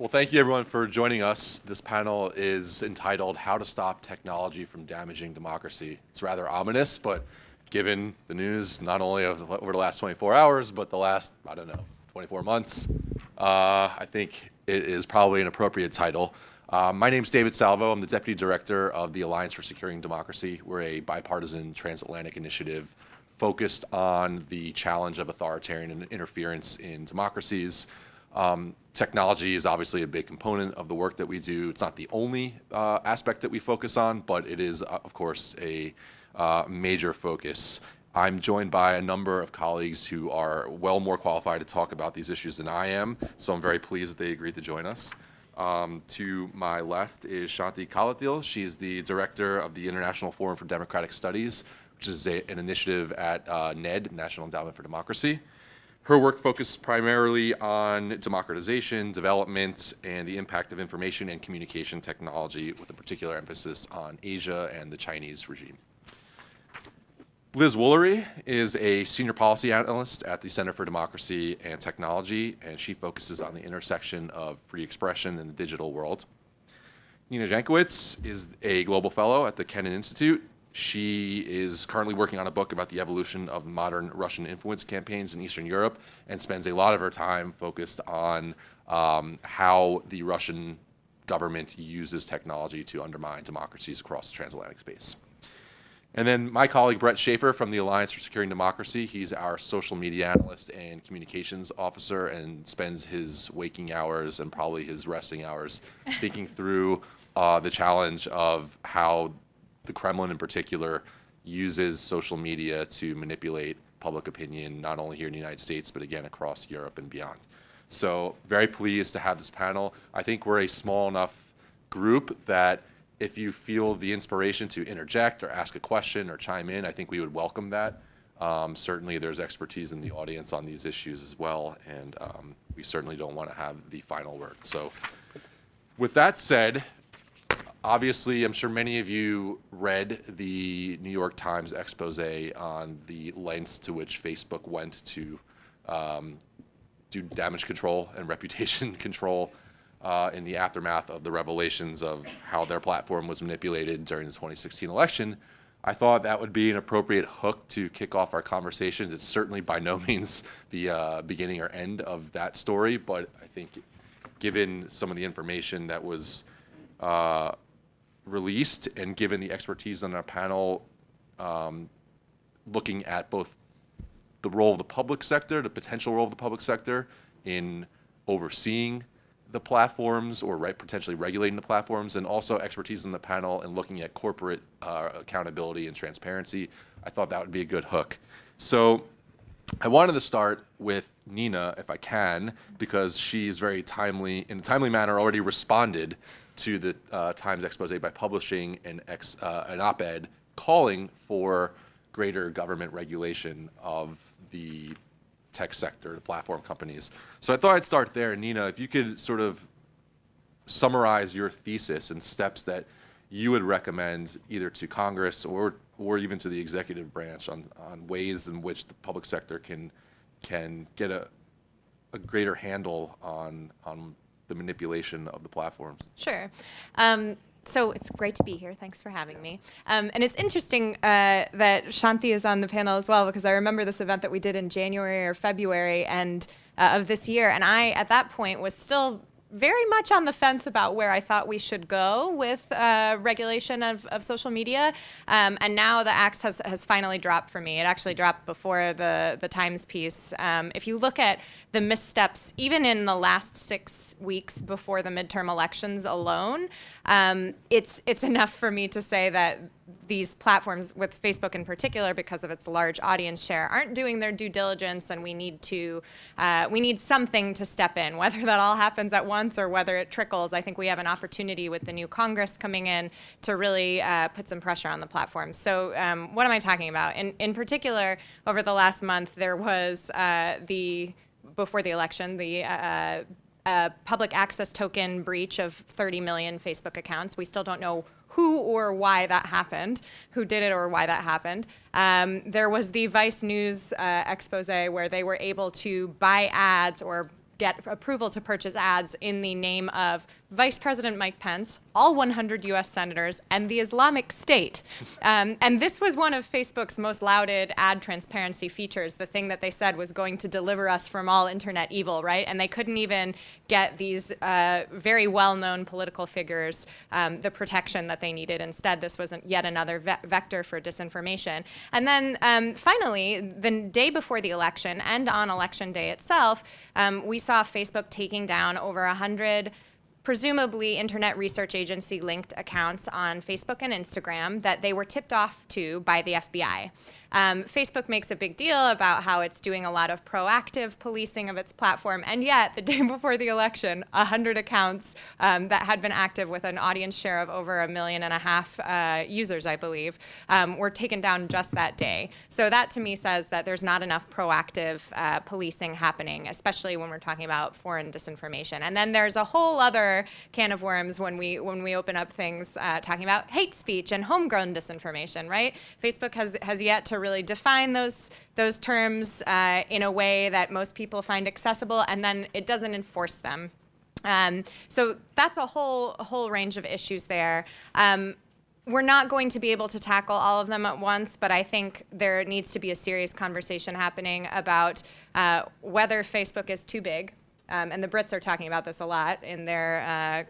Well, thank you everyone for joining us. This panel is entitled How to Stop Technology from Damaging Democracy. It's rather ominous, but given the news, not only over the last 24 hours, but the last, 24 months, I think it is probably an appropriate title. My name's David Salvo. I'm the Deputy Director of the Alliance for Securing Democracy. We're a bipartisan transatlantic initiative focused on the challenge of authoritarian interference in democracies. Technology is obviously a big component of the work that we do. It's not the only aspect that we focus on, but it is, of course, a major focus. I'm joined by a number of colleagues who are well more qualified to talk about these issues than I am, so I'm very pleased that they agreed to join us. To my left is Shanti Kalatil. She's the director of the International Forum for Democratic Studies, which is an initiative at NED, National Endowment for Democracy. Her work focuses primarily on democratization, development, and the impact of information and communication technology, with a particular emphasis on Asia and the Chinese regime. Liz Woolery is a senior policy analyst at the Center for Democracy and Technology, and she focuses on the intersection of free expression in the digital world. Nina Jankowicz is a global fellow at the Kennan Institute. She is currently working on a book about the evolution of modern Russian influence campaigns in Eastern Europe and spends a lot of her time focused on how the Russian government uses technology to undermine democracies across the transatlantic space. And then my colleague Brett Schaefer from the Alliance for Securing Democracy. He's our social media analyst and communications officer and spends his waking hours and probably his resting hours thinking through the challenge of how the Kremlin in particular uses social media to manipulate public opinion, not only here in the United States, but again, across Europe and beyond. So very pleased to have this panel. I think we're a small enough group that if you feel the inspiration to interject or ask a question or chime in, I think we would welcome that. Certainly there's expertise in the audience on these issues as well, and we certainly don't want to have the final word. So with that said, obviously, I'm sure many of you read the New York Times expose on the lengths to which Facebook went to do damage control and reputation control in the aftermath of the revelations of how their platform was manipulated during the 2016 election. I thought that would be an appropriate hook to kick off our conversations. It's certainly by no means the beginning or end of that story, but I think given some of the information that was released and given the expertise on our panel, looking at both the role of the public sector, the potential role of the public sector in overseeing the platforms or potentially regulating the platforms, and also expertise in the panel and looking at corporate accountability and transparency, I thought that would be a good hook. So I wanted to start with Nina, if I can, because she's very timely, in a timely manner, already responded to the Times expose by publishing an op-ed calling for greater government regulation of the tech sector, the platform companies. So I thought I'd start there. Nina, if you could sort of summarize your thesis and steps that you would recommend either to Congress or even to the executive branch on ways in which the public sector can get a greater handle on the manipulation of the platforms. Sure. So it's great to be here. Thanks for having me. And it's interesting that Shanti is on the panel as well, because I remember this event that we did in January or February of this year. And I, at that point, was still very much on the fence about where I thought we should go with regulation of social media. And now the axe has finally dropped for me. It actually dropped before the Times piece. If you look at the missteps, even in the last 6 weeks before the midterm elections alone, it's enough for me to say that these platforms, with Facebook in particular, because of its large audience share, aren't doing their due diligence, and we need something to step in. Whether that all happens at once or whether it trickles, I think we have an opportunity with the new Congress coming in to really put some pressure on the platforms. So what am I talking about? In particular, over the last month, there was before the election, the public access token breach of 30 million Facebook accounts. We still don't know who or why that happened, who did it or why that happened. There was the Vice News expose where they were able to buy ads or get approval to purchase ads in the name of Vice President Mike Pence, all 100 US senators, and the Islamic State. And this was one of Facebook's most lauded ad transparency features, the thing that they said was going to deliver us from all internet evil, right? And they couldn't even get these very well-known political figures the protection that they needed. Instead, this was yet another vector for disinformation. And then finally, the day before the election and on election day itself, we saw Facebook taking down over 100 presumably Internet Research Agency linked accounts on Facebook and Instagram that they were tipped off to by the FBI. Facebook makes a big deal about how it's doing a lot of proactive policing of its platform, and yet the day before the election, 100 accounts that had been active with an audience share of over 1.5 million users, I believe, were taken down just that day. So that to me says that there's not enough proactive policing happening, especially when we're talking about foreign disinformation. And then there's a whole other can of worms when we open up things talking about hate speech and homegrown disinformation, right? Facebook has yet to really define those terms in a way that most people find accessible, and then it doesn't enforce them. So that's a whole range of issues there. We're not going to be able to tackle all of them at once, but I think there needs to be a serious conversation happening about whether Facebook is too big. And the Brits are talking about this a lot in their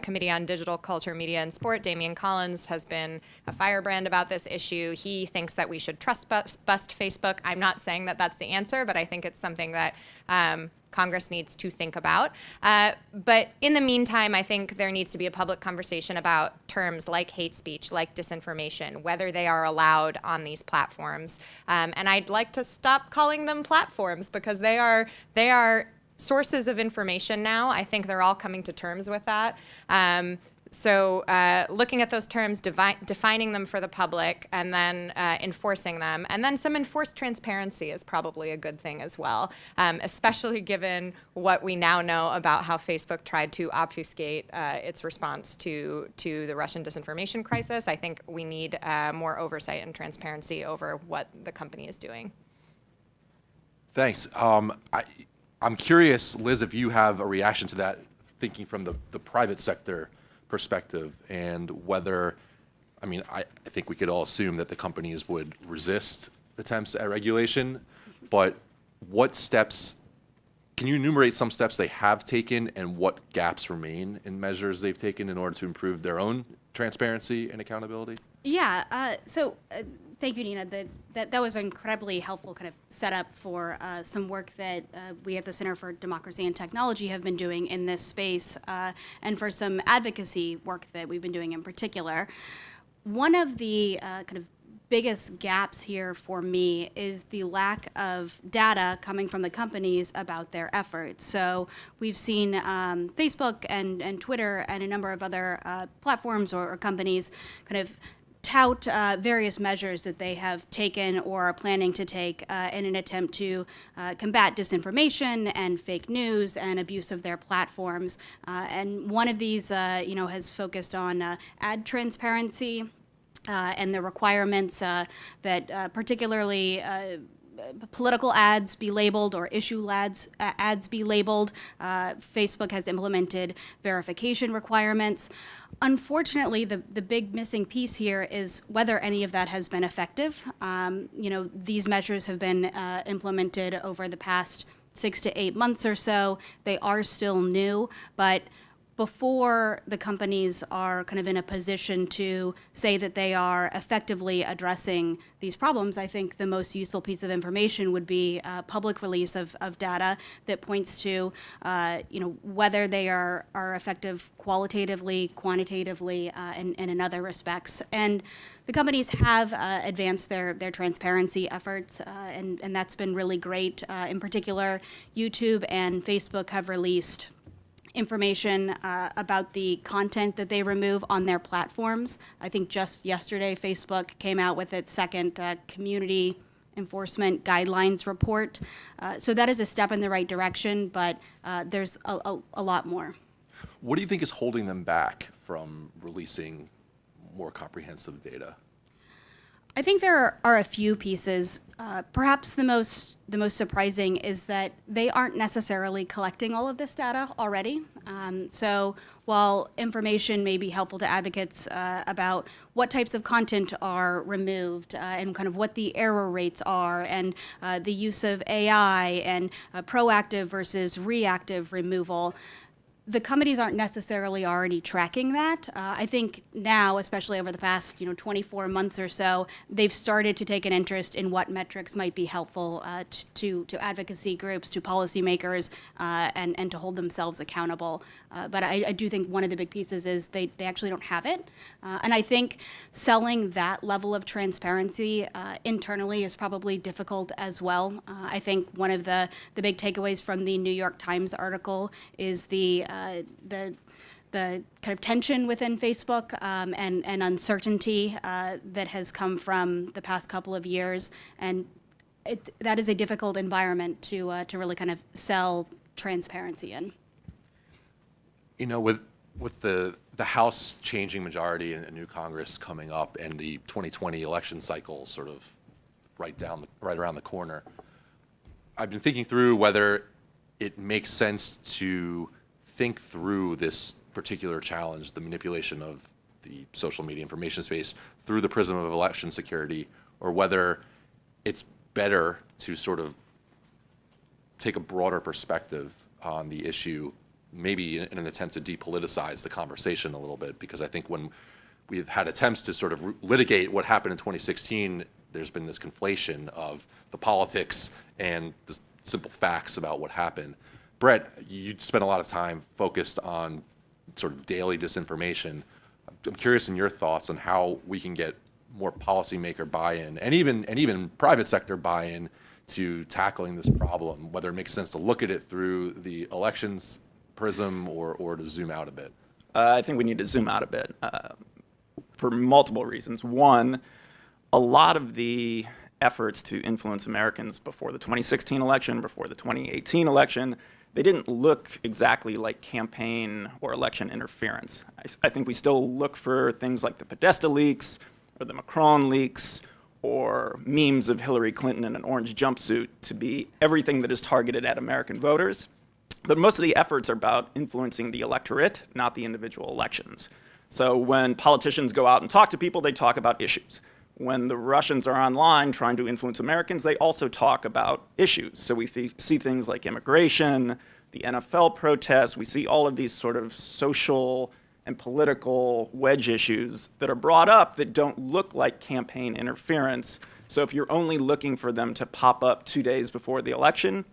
Committee on Digital Culture, Media and Sport. Damian Collins has been a firebrand about this issue. He thinks that we should trust bust Facebook. I'm not saying that that's the answer, but I think it's something that Congress needs to think about. But in the meantime, I think there needs to be a public conversation about terms like hate speech, like disinformation, whether they are allowed on these platforms. And I'd like to stop calling them platforms because they are sources of information now. I think they're all coming to terms with that. So looking at those terms, defining them for the public, and then enforcing them. And then some enforced transparency is probably a good thing as well, especially given what we now know about how Facebook tried to obfuscate its response to the Russian disinformation crisis. I think we need more oversight and transparency over what the company is doing. Thanks. I'm curious, Liz, if you have a reaction to that, thinking from the private sector perspective, and whether, I think we could all assume that the companies would resist attempts at regulation, but what steps, can you enumerate some steps they have taken and what gaps remain in measures they've taken in order to improve their own transparency and accountability? Yeah, thank you, Nina. That was an incredibly helpful kind of setup for some work that we at the Center for Democracy and Technology have been doing in this space, and for some advocacy work that we've been doing in particular. One of the kind of biggest gaps here for me is the lack of data coming from the companies about their efforts. So we've seen Facebook and Twitter and a number of other platforms or companies kind of tout various measures that they have taken or are planning to take in an attempt to combat disinformation and fake news and abuse of their platforms. And one of these, has focused on ad transparency and the requirements that particularly political ads be labeled or issue ads be labeled. Facebook has implemented verification requirements. Unfortunately, the big missing piece here is whether any of that has been effective. These measures have been implemented over the past 6 to 8 months or so. They are still new, but before the companies are kind of in a position to say that they are effectively addressing these problems, I think the most useful piece of information would be public release of data that points to, whether they are effective qualitatively, quantitatively, and in other respects. And the companies have advanced their transparency efforts, and that's been really great. In particular, YouTube and Facebook have released information about the content that they remove on their platforms. I think just yesterday, Facebook came out with its second community enforcement guidelines report. So that is a step in the right direction, but there's a lot more. What do you think is holding them back from releasing more comprehensive data? I think there are a few pieces. Perhaps the most surprising is that they aren't necessarily collecting all of this data already. So while information may be helpful to advocates about what types of content are removed and kind of what the error rates are and the use of AI and proactive versus reactive removal, the companies aren't necessarily already tracking that. I think now, especially over the past 24 months or so, they've started to take an interest in what metrics might be helpful to advocacy groups, to policymakers, and to hold themselves accountable. But I do think one of the big pieces is they actually don't have it. And I think selling that level of transparency internally is probably difficult as well. I think one of the big takeaways from the New York Times article is the kind of tension within Facebook and uncertainty that has come from the past couple of years, and that is a difficult environment to really kind of sell transparency in. With the House changing majority and a new Congress coming up, and the 2020 election cycle sort of right around the corner, I've been thinking through whether it makes sense to think through this particular challenge, the manipulation of the social media information space, through the prism of election security, or whether it's better to sort of take a broader perspective on the issue, maybe in an attempt to depoliticize the conversation a little bit. Because I think when we've had attempts to sort of litigate what happened in 2016, there's been this conflation of the politics and the simple facts about what happened. Brett, you spent a lot of time focused on sort of daily disinformation. I'm curious in your thoughts on how we can get more policymaker buy-in and even private sector buy-in to tackling this problem, whether it makes sense to look at it through the elections prism or to zoom out a bit. I think we need to zoom out a bit for multiple reasons. One, a lot of the efforts to influence Americans before the 2016 election, before the 2018 election, they didn't look exactly like campaign or election interference. I think we still look for things like the Podesta leaks or the Macron leaks or memes of Hillary Clinton in an orange jumpsuit to be everything that is targeted at American voters. But most of the efforts are about influencing the electorate, not the individual elections. So when politicians go out and talk to people, they talk about issues. When the Russians are online trying to influence Americans, they also talk about issues. So we see things like immigration, the NFL protests. We see all of these sort of social and political wedge issues that are brought up that don't look like campaign interference. So if you're only looking for them to pop up 2 days before the election,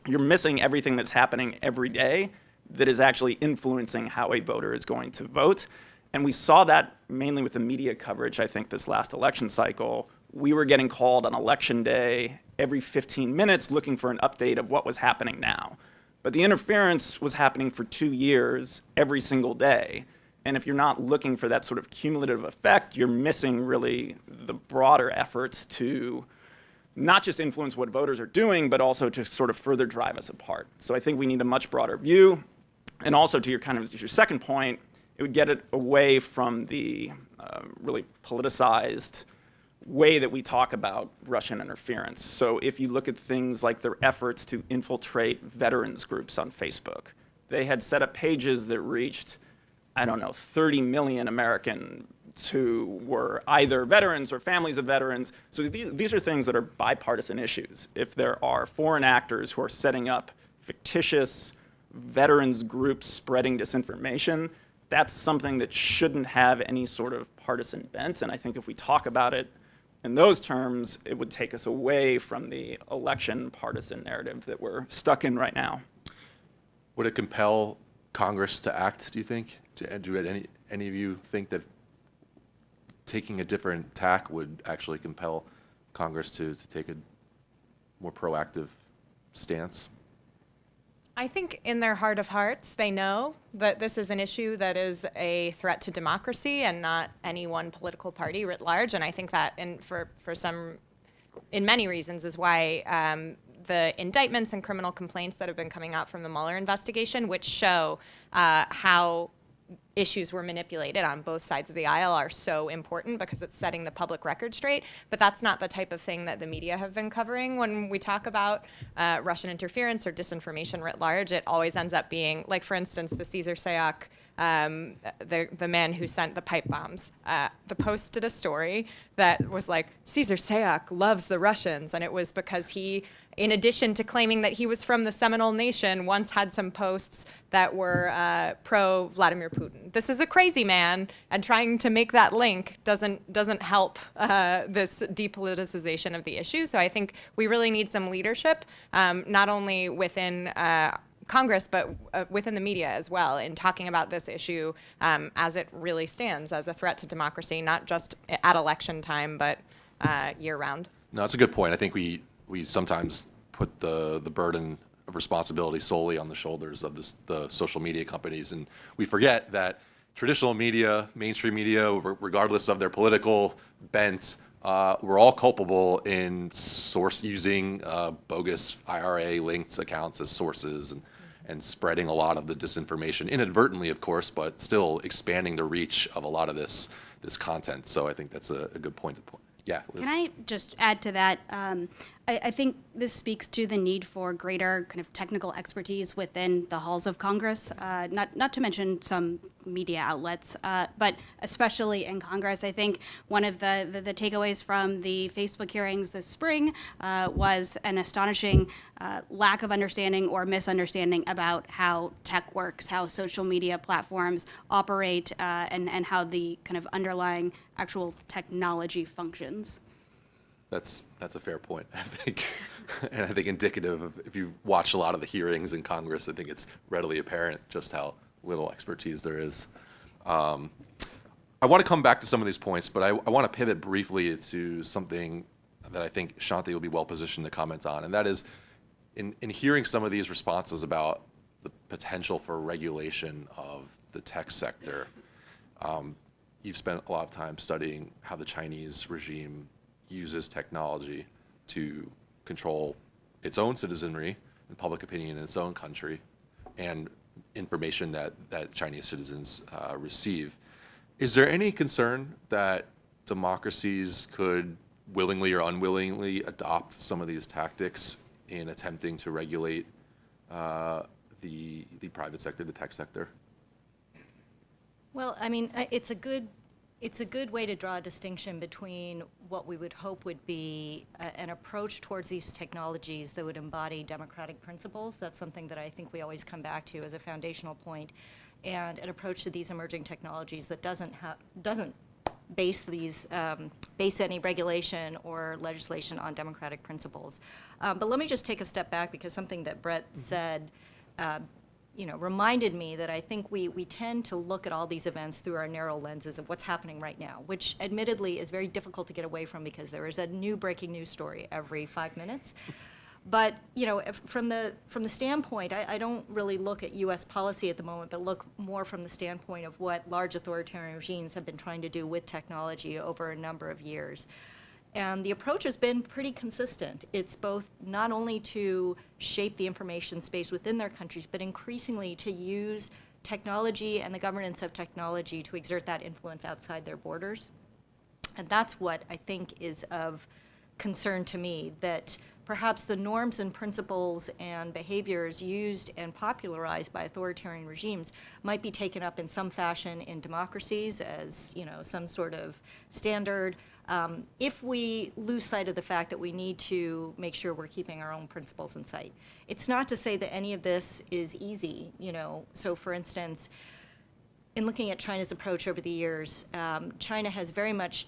you're missing everything that's happening every day that is actually influencing how a voter is going to vote. And we saw that mainly with the media coverage, I think, this last election cycle. We were getting called on election day every 15 minutes looking for an update of what was happening now. But the interference was happening for 2 years every single day. And if you're not looking for that sort of cumulative effect, you're missing really the broader efforts to not just influence what voters are doing, but also to sort of further drive us apart. So I think we need a much broader view. And also to your second point, it would get it away from the really politicized way that we talk about Russian interference. So if you look at things like their efforts to infiltrate veterans groups on Facebook, they had set up pages that reached, 30 million Americans who were either veterans or families of veterans. So these are things that are bipartisan issues. If there are foreign actors who are setting up fictitious veterans groups spreading disinformation, that's something that shouldn't have any sort of partisan bent. And I think if we talk about it in those terms, it would take us away from the election partisan narrative that we're stuck in right now. Would it compel Congress to act, do you think? Do any of you think that taking a different tack would actually compel Congress to take a more proactive stance? I think in their heart of hearts, they know that this is an issue that is a threat to democracy and not any one political party writ large. And I think that in many reasons is why the indictments and criminal complaints that have been coming out from the Mueller investigation, which show how issues were manipulated on both sides of the aisle are so important because it's setting the public record straight. But that's not the type of thing that the media have been covering when we talk about Russian interference or disinformation writ large. It always ends up being, like, for instance, the Cesar Sayoc, the man who sent the pipe bombs. The Post did a story that was like, Cesar Sayoc loves the Russians, and it was because he, in addition to claiming that he was from the Seminole Nation, once had some posts that were pro-Vladimir Putin. This is a crazy man, and trying to make that link doesn't help this depoliticization of the issue. So I think we really need some leadership, not only within Congress, but within the media as well, in talking about this issue as it really stands as a threat to democracy, not just at election time, but year-round. No, that's a good point. I think we sometimes put the burden of responsibility solely on the shoulders of the social media companies, and we forget that traditional media, mainstream media, regardless of their political bent, we're all culpable in using bogus IRA-linked accounts as sources and spreading a lot of the disinformation, inadvertently, of course, but still expanding the reach of a lot of this content. So I think that's a good point to point. Yeah, Liz. Can I just add to that? I think this speaks to the need for greater kind of technical expertise within the halls of Congress, not to mention some media outlets, but especially in Congress. I think one of the takeaways from the Facebook hearings this spring was an astonishing lack of understanding or misunderstanding about how tech works, how social media platforms operate, and how the kind of underlying actual technology functions. That's a fair point, I think, and I think indicative of, if you watch a lot of the hearings in Congress, I think it's readily apparent just how little expertise there is. I want to come back to some of these points, but I want to pivot briefly to something that I think Shanti will be well positioned to comment on, and that is, in hearing some of these responses about the potential for regulation of the tech sector, you've spent a lot of time studying how the Chinese regime uses technology to control its own citizenry and public opinion in its own country and information that Chinese citizens receive. Is there any concern that democracies could willingly or unwillingly adopt some of these tactics in attempting to regulate the private sector, the tech sector? Well, I mean, it's a good way to draw a distinction between what we would hope would be an approach towards these technologies that would embody democratic principles. That's something that I think we always come back to as a foundational point, and an approach to these emerging technologies that doesn't base any regulation or legislation on democratic principles. But let me just take a step back, because something that Brett said reminded me that I think we tend to look at all these events through our narrow lenses of what's happening right now, which admittedly is very difficult to get away from because there is a new breaking news story every 5 minutes. But from the standpoint, I don't really look at U.S. policy at the moment, but look more from the standpoint of what large authoritarian regimes have been trying to do with technology over a number of years. And the approach has been pretty consistent. It's both not only to shape the information space within their countries, but increasingly to use technology and the governance of technology to exert that influence outside their borders. And that's what I think is of concern to me, that perhaps the norms and principles and behaviors used and popularized by authoritarian regimes might be taken up in some fashion in democracies as some sort of standard, if we lose sight of the fact that we need to make sure we're keeping our own principles in sight. It's not to say that any of this is easy, So for instance, in looking at China's approach over the years, China has very much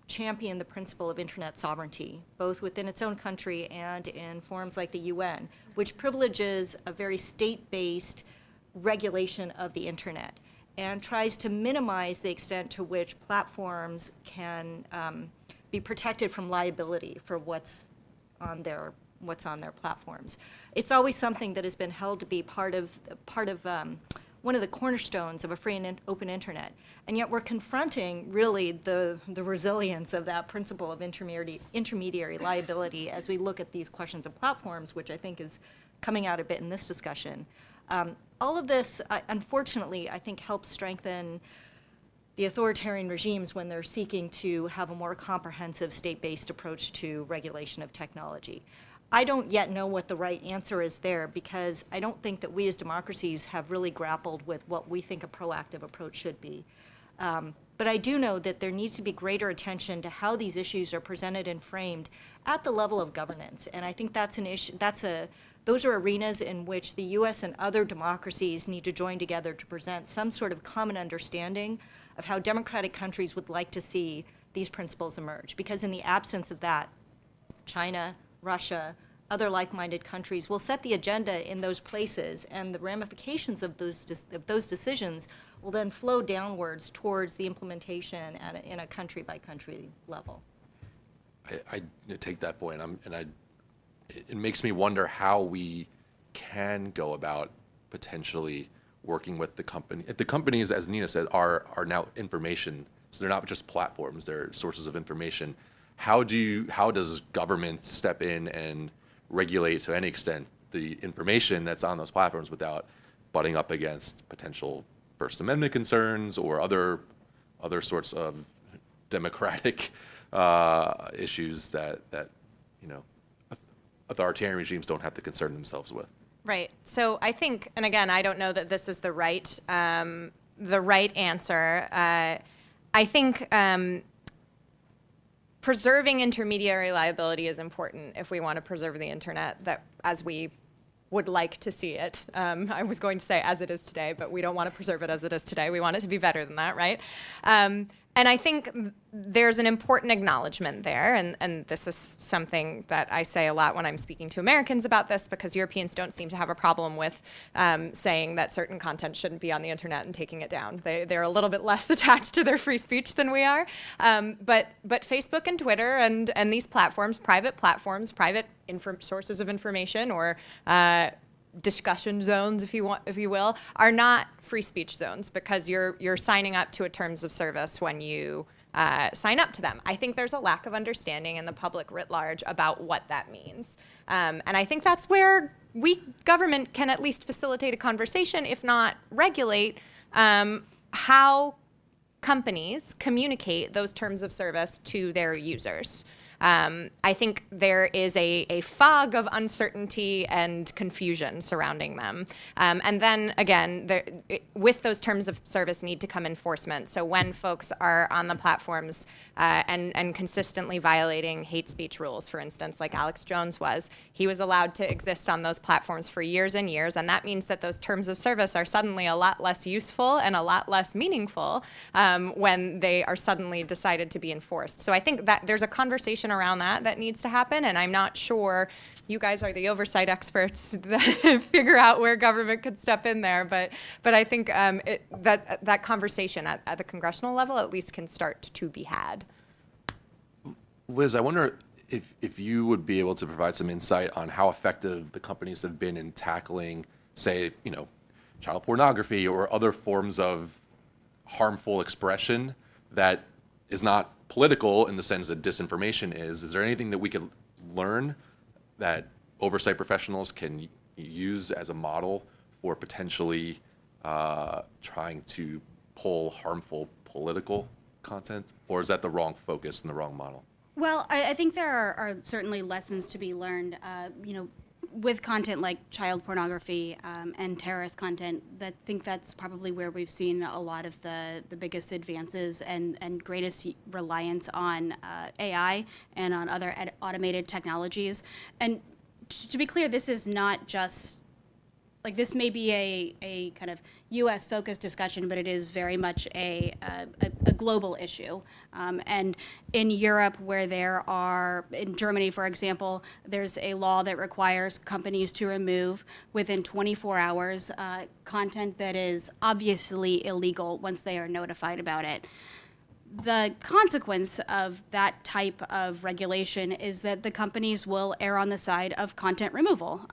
championed the principle of internet sovereignty, both within its own country and in forums like the UN, which privileges a very state-based regulation of the internet, and tries to minimize the extent to which platforms can be protected from liability for what's on their platforms. It's always something that has been held to be part of one of the cornerstones of a free and open internet, and yet we're confronting really the resilience of that principle of intermediary liability as we look at these questions of platforms, which I think is coming out a bit in this discussion. All of this, unfortunately, I think helps strengthen the authoritarian regimes when they're seeking to have a more comprehensive state-based approach to regulation of technology. I don't yet know what the right answer is there, because I don't think that we as democracies have really grappled with what we think a proactive approach should be. But I do know that there needs to be greater attention to how these issues are presented and framed at the level of governance. And I think that's an issue, those are arenas in which the US and other democracies need to join together to present some sort of common understanding of how democratic countries would like to see these principles emerge. Because in the absence of that, China, Russia, other like-minded countries will set the agenda in those places, and the ramifications of those decisions will then flow downwards towards the implementation in a country-by-country level. I take that point, it makes me wonder how we can go about potentially working with the company. The companies, as Nina said, are now information, so they're not just platforms; they're sources of information. How does government step in and regulate to any extent the information that's on those platforms without butting up against potential First Amendment concerns or other sorts of democratic issues that authoritarian regimes don't have to concern themselves with? Right. So I think, and again, I don't know that this is the right answer. I think preserving intermediary liability is important if we want to preserve the internet that as we would like to see it. I was going to say as it is today, but we don't want to preserve it as it is today. We want it to be better than that, right? And I think there's an important acknowledgement there, and this is something that I say a lot when I'm speaking to Americans about this, because Europeans don't seem to have a problem with saying that certain content shouldn't be on the internet and taking it down. They're a little bit less attached to their free speech than we are. But Facebook and Twitter and these platforms, private sources of information or discussion zones, if you will, are not free speech zones, because you're signing up to a terms of service when you sign up to them. I think there's a lack of understanding in the public writ large about what that means. And I think that's where government can at least facilitate a conversation, if not regulate, how companies communicate those terms of service to their users. I think there is a fog of uncertainty and confusion surrounding them. And then again, with those terms of service need to come enforcement. So when folks are on the platforms and consistently violating hate speech rules, for instance, like Alex Jones was, he was allowed to exist on those platforms for years and years. And that means that those terms of service are suddenly a lot less useful and a lot less meaningful when they are suddenly decided to be enforced. So I think that there's a conversation around that needs to happen, and I'm not sure, you guys are the oversight experts that figure out where government could step in there, but I think that conversation at the congressional level at least can start to be had. Liz, I wonder if you would be able to provide some insight on how effective the companies have been in tackling, say, child pornography or other forms of harmful expression that is not political in the sense that disinformation is. Is there anything that we could learn that oversight professionals can use as a model for potentially trying to pull harmful political content? Or is that the wrong focus and the wrong model? Well, I think there are certainly lessons to be learned, with content like child pornography and terrorist content. I think that's probably where we've seen a lot of the biggest advances and greatest reliance on AI and on other automated technologies. And to be clear, this is not just, like, this may be a kind of U.S.-focused discussion, but it is very much a global issue. And in Europe, where in Germany, for example, there's a law that requires companies to remove within 24 hours content that is obviously illegal once they are notified about it. The consequence of that type of regulation is that the companies will err on the side of content removal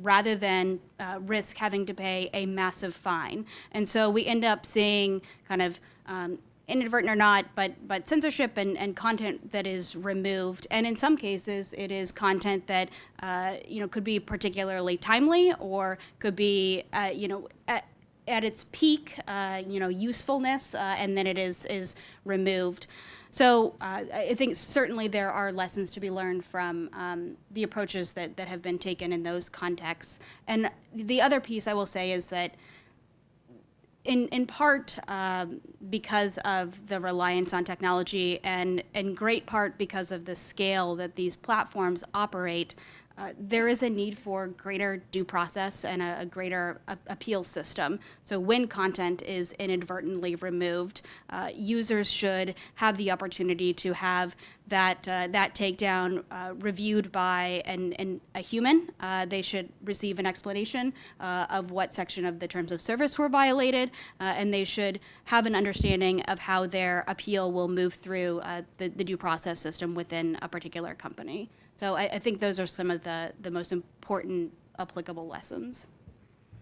rather than risk having to pay a massive fine. And so we end up seeing kind of inadvertent or not, but censorship and content that is removed. And in some cases, it is content that could be particularly timely or could be at its peak, usefulness, and then it is removed. So I think certainly there are lessons to be learned from the approaches that have been taken in those contexts. And the other piece I will say is that in part because of the reliance on technology and in great part because of the scale that these platforms operate, there is a need for greater due process and a greater appeal system. So when content is inadvertently removed, users should have the opportunity to have that takedown reviewed by a human. They should receive an explanation of what section of the terms of service were violated, and they should have an understanding of how their appeal will move through the due process system within a particular company. So I think those are some of the most important applicable lessons.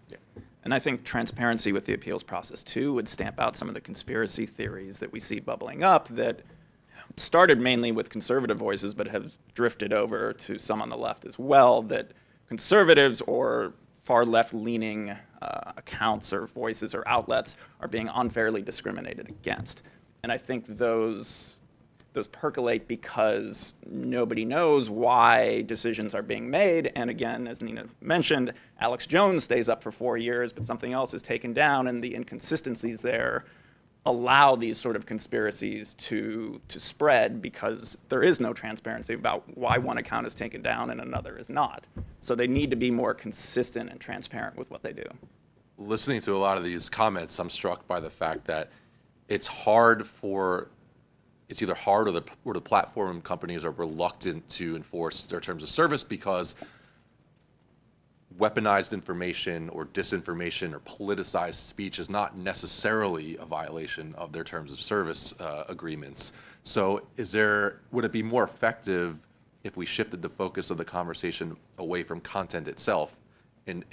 Yeah. And I think transparency with the appeals process, too, would stamp out some of the conspiracy theories that we see bubbling up that started mainly with conservative voices but have drifted over to some on the left as well, that conservatives or far left-leaning accounts or voices or outlets are being unfairly discriminated against. And I think those percolate because nobody knows why decisions are being made. And again, as Nina mentioned, Alex Jones stays up for 4 years, but something else is taken down, and the inconsistencies there allow these sort of conspiracies to spread because there is no transparency about why one account is taken down and another is not. So they need to be more consistent and transparent with what they do. Listening to a lot of these comments, I'm struck by the fact that it's either hard or the platform companies are reluctant to enforce their terms of service because weaponized information or disinformation or politicized speech is not necessarily a violation of their terms of service agreements. So would it be more effective if we shifted the focus of the conversation away from content itself in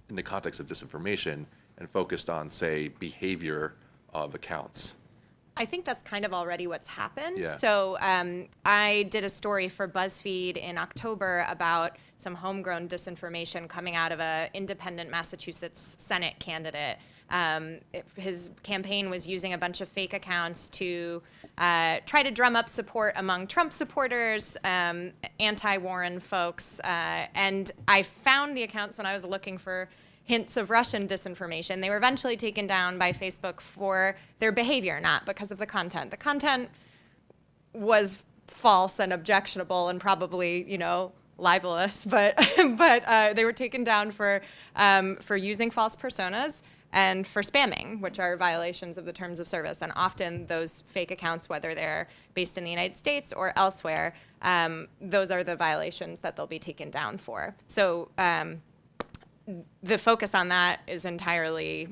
the context of disinformation and focused on, say, behavior of accounts? I think that's kind of already what's happened. Yeah. So I did a story for BuzzFeed in October about some homegrown disinformation coming out of an independent Massachusetts Senate candidate. His campaign was using a bunch of fake accounts to try to drum up support among Trump supporters, anti-Warren folks. And I found the accounts when I was looking for hints of Russian disinformation. They were eventually taken down by Facebook for their behavior, not because of the content. The content was false and objectionable and probably, libelous, but they were taken down for using false personas and for spamming, which are violations of the terms of service. And often those fake accounts, whether they're based in the United States or elsewhere, those are the violations that they'll be taken down for. So the focus on that is entirely,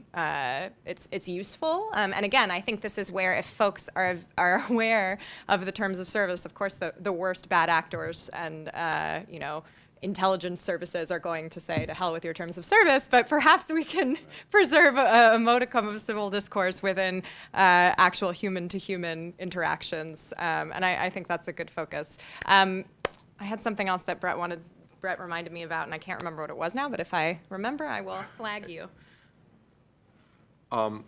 it's useful. And again, I think this is where if folks are aware of the terms of service, of course, the worst bad actors and, intelligence services are going to say to hell with your terms of service, but perhaps we can preserve a modicum of civil discourse within actual human-to-human interactions. And I think that's a good focus. I had something else that Brett reminded me about, and I can't remember what it was now, but if I remember, I will flag you. I've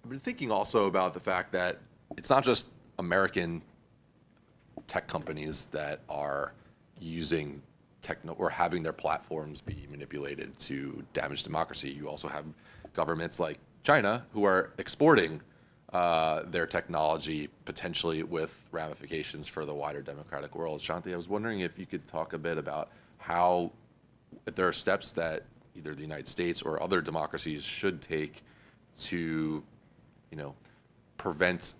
been thinking also about the fact that it's not just American tech companies that are using or having their platforms be manipulated to damage democracy. You also have governments like China who are exporting their technology potentially with ramifications for the wider democratic world. Shanti, I was wondering if you could talk a bit about how there are steps that either the United States or other democracies should take to, prevent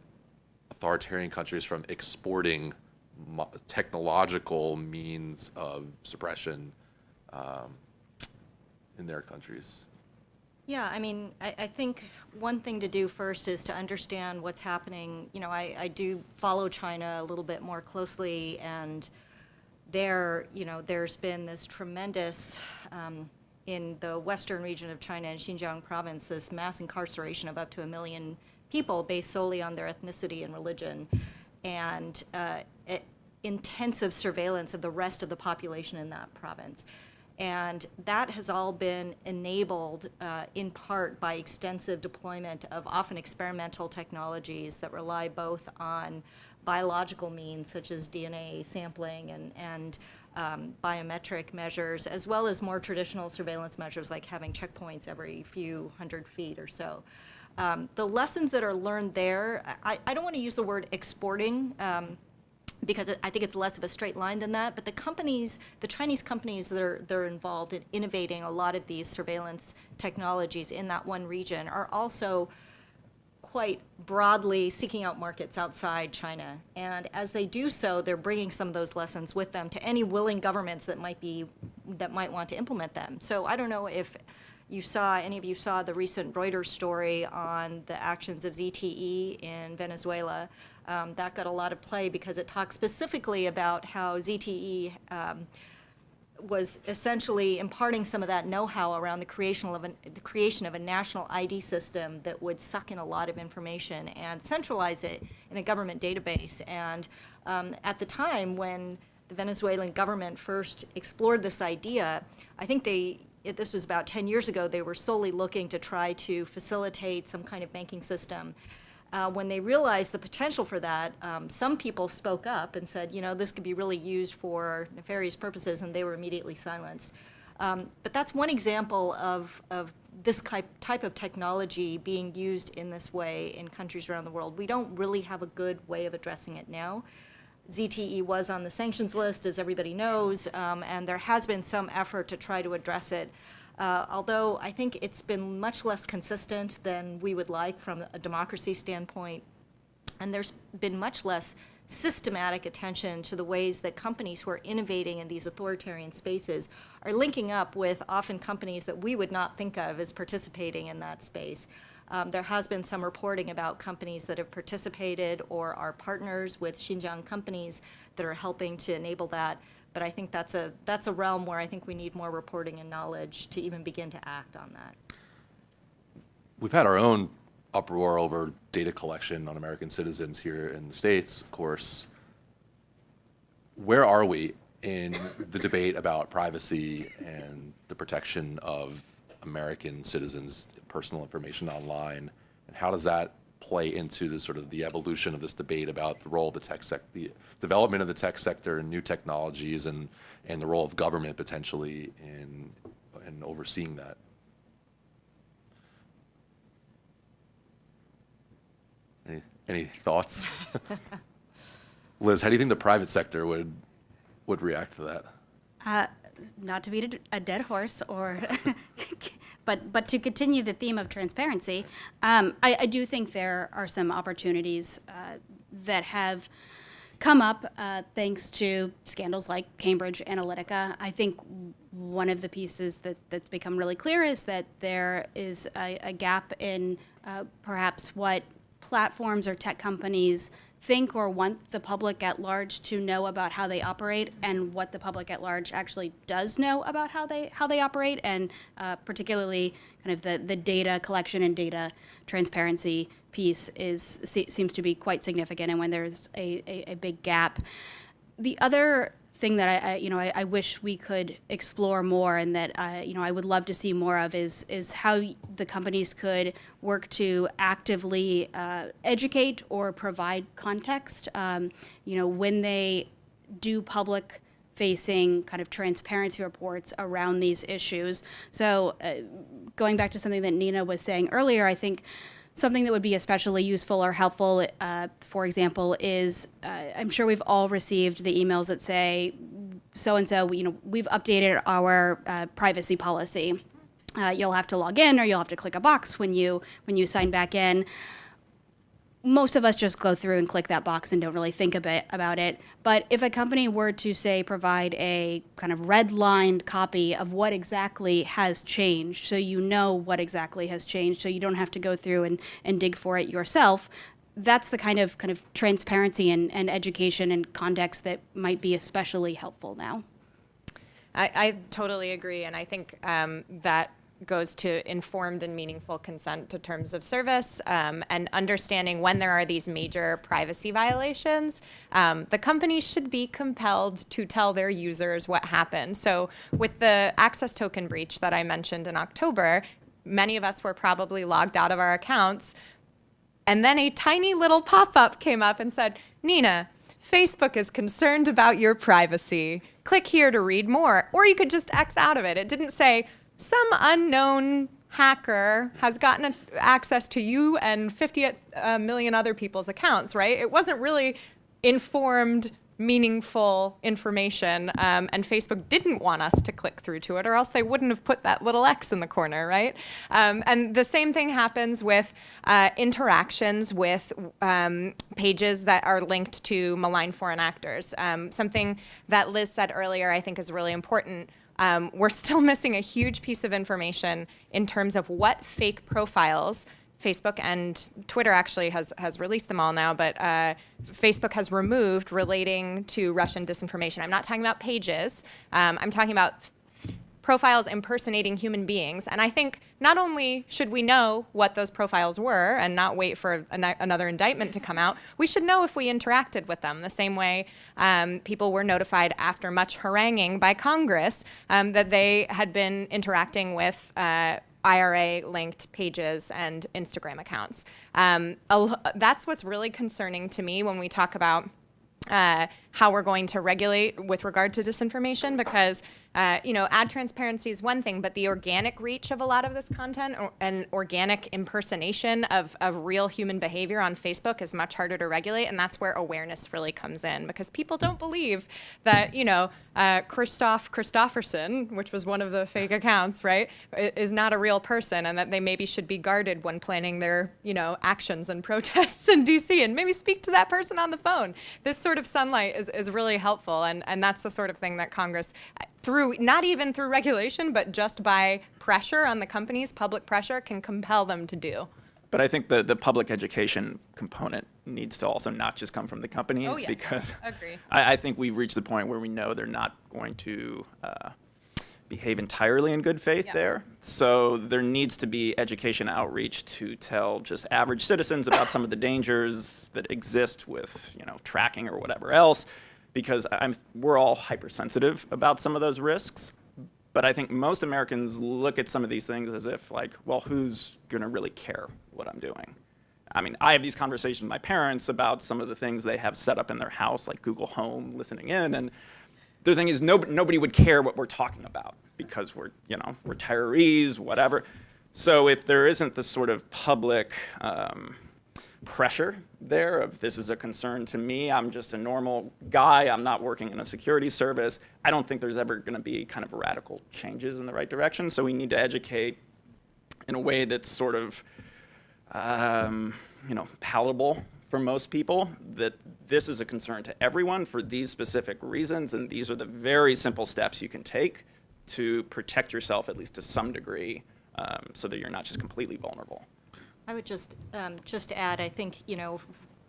authoritarian countries from exporting technological means of suppression in their countries. Yeah, I think one thing to do first is to understand what's happening. I do follow China a little bit more closely, and there's been this tremendous in the western region of China, in Xinjiang province, this mass incarceration of up to 1 million people based solely on their ethnicity and religion, and intensive surveillance of the rest of the population in that province. And that has all been enabled in part by extensive deployment of often experimental technologies that rely both on biological means such as DNA sampling and biometric measures, as well as more traditional surveillance measures like having checkpoints every few hundred feet or so. The lessons that are learned there, I don't want to use the word exporting, because I think it's less of a straight line than that, but the Chinese companies that are involved in innovating a lot of these surveillance technologies in that one region are also quite broadly seeking out markets outside China. And as they do so, they're bringing some of those lessons with them to any willing governments that might want to implement them. So I don't know if any of you saw the recent Reuters story on the actions of ZTE in Venezuela. That got a lot of play because it talks specifically about how ZTE was essentially imparting some of that know-how around the creation of a national ID system that would suck in a lot of information and centralize it in a government database. And at the time when the Venezuelan government first explored this idea, I think this was about 10 years ago, they were solely looking to try to facilitate some kind of banking system. When they realized the potential for that, some people spoke up and said, this could be really used for nefarious purposes, and they were immediately silenced. But that's one example of this type of technology being used in this way in countries around the world. We don't really have a good way of addressing it now. ZTE was on the sanctions list, as everybody knows, and there has been some effort to try to address it. Although I think it's been much less consistent than we would like from a democracy standpoint, and there's been much less systematic attention to the ways that companies who are innovating in these authoritarian spaces are linking up with often companies that we would not think of as participating in that space. There has been some reporting about companies that have participated or are partners with Xinjiang companies that are helping to enable that. But I think that's a realm where I think we need more reporting and knowledge to even begin to act on that. We've had our own uproar over data collection on American citizens here in the States, of course. Where are we in the debate about privacy and the protection of American citizens' personal information online, and how does that play into the evolution of this debate about the role of the tech sector, the development of the tech sector and new technologies, and the role of government potentially in overseeing that? Any thoughts? Liz, how do you think the private sector would react to that? Not to beat a dead horse, but to continue the theme of transparency, I do think there are some opportunities that have come up thanks to scandals like Cambridge Analytica. I think one of the pieces that's become really clear is that there is a gap in perhaps what platforms or tech companies think or want the public at large to know about how they operate, and what the public at large actually does know about how they operate, and particularly kind of the data collection and data transparency piece seems to be quite significant, and when there's a big gap. The other thing that I wish we could explore more, and that I would love to see more of, is how the companies could work to actively educate or provide context. When they do public-facing kind of transparency reports around these issues. So, going back to something that Nina was saying earlier, I think something that would be especially useful or helpful, for example, is I'm sure we've all received the emails that say, so-and-so, we've updated our privacy policy. You'll have to log in, or you'll have to click a box when you sign back in. Most of us just go through and click that box and don't really think about it. But if a company were to, say, provide a kind of red-lined copy of what exactly has changed, so you know what exactly has changed, so you don't have to go through and dig for it yourself, that's the kind of transparency and education and context that might be especially helpful now. I totally agree, and I think that goes to informed and meaningful consent to terms of service, and understanding when there are these major privacy violations, the companies should be compelled to tell their users what happened. So with the access token breach that I mentioned in October, many of us were probably logged out of our accounts, and then a tiny little pop-up came up and said, Nina, Facebook is concerned about your privacy. Click here to read more. Or you could just X out of it. It didn't say, some unknown hacker has gotten access to you and 50 million other people's accounts, right? It wasn't really informed, meaningful information, and Facebook didn't want us to click through to it, or else they wouldn't have put that little X in the corner, right? And the same thing happens with interactions with pages that are linked to malign foreign actors. Something that Liz said earlier I think is really important. We're still missing a huge piece of information in terms of what fake profiles Facebook and Twitter actually has released them all now, but Facebook has removed relating to Russian disinformation. I'm not talking about pages. I'm talking about profiles impersonating human beings. And I think not only should we know what those profiles were and not wait for another indictment to come out, we should know if we interacted with them the same way people were notified after much haranguing by Congress that they had been interacting with IRA-linked pages and Instagram accounts. That's what's really concerning to me when we talk about how we're going to regulate with regard to disinformation, because ad transparency is one thing, but the organic reach of a lot of this content and organic impersonation of real human behavior on Facebook is much harder to regulate, and that's where awareness really comes in, because people don't believe that, Christoph Christofferson, which was one of the fake accounts, right, is not a real person, and that they maybe should be guarded when planning their, actions and protests in DC, and maybe speak to that person on the phone. This sort of sunlight is really helpful, and that's the sort of thing that Congress, not even through regulation, but just by pressure on the companies, public pressure, can compel them to do. But I think the public education component needs to also not just come from the companies, Oh, yes. because Agree. I think we've reached the point where we know they're not going to behave entirely in good faith Yeah. there. So there needs to be education outreach to tell just average citizens about some of the dangers that exist with tracking or whatever else, because we're all hypersensitive about some of those risks. But I think most Americans look at some of these things as if, like, well, who's going to really care what I'm doing? I mean, I have these conversations with my parents about some of the things they have set up in their house, like Google Home, listening in. And the thing is, nobody would care what we're talking about because we're retirees, whatever. So if there isn't this sort of public pressure there of this is a concern to me, I'm just a normal guy, I'm not working in a security service, I don't think there's ever going to be kind of radical changes in the right direction. So we need to educate in a way that's sort of palatable for most people, that this is a concern to everyone for these specific reasons, and these are the very simple steps you can take to protect yourself, at least to some degree, so that you're not just completely vulnerable. I would just add, I think,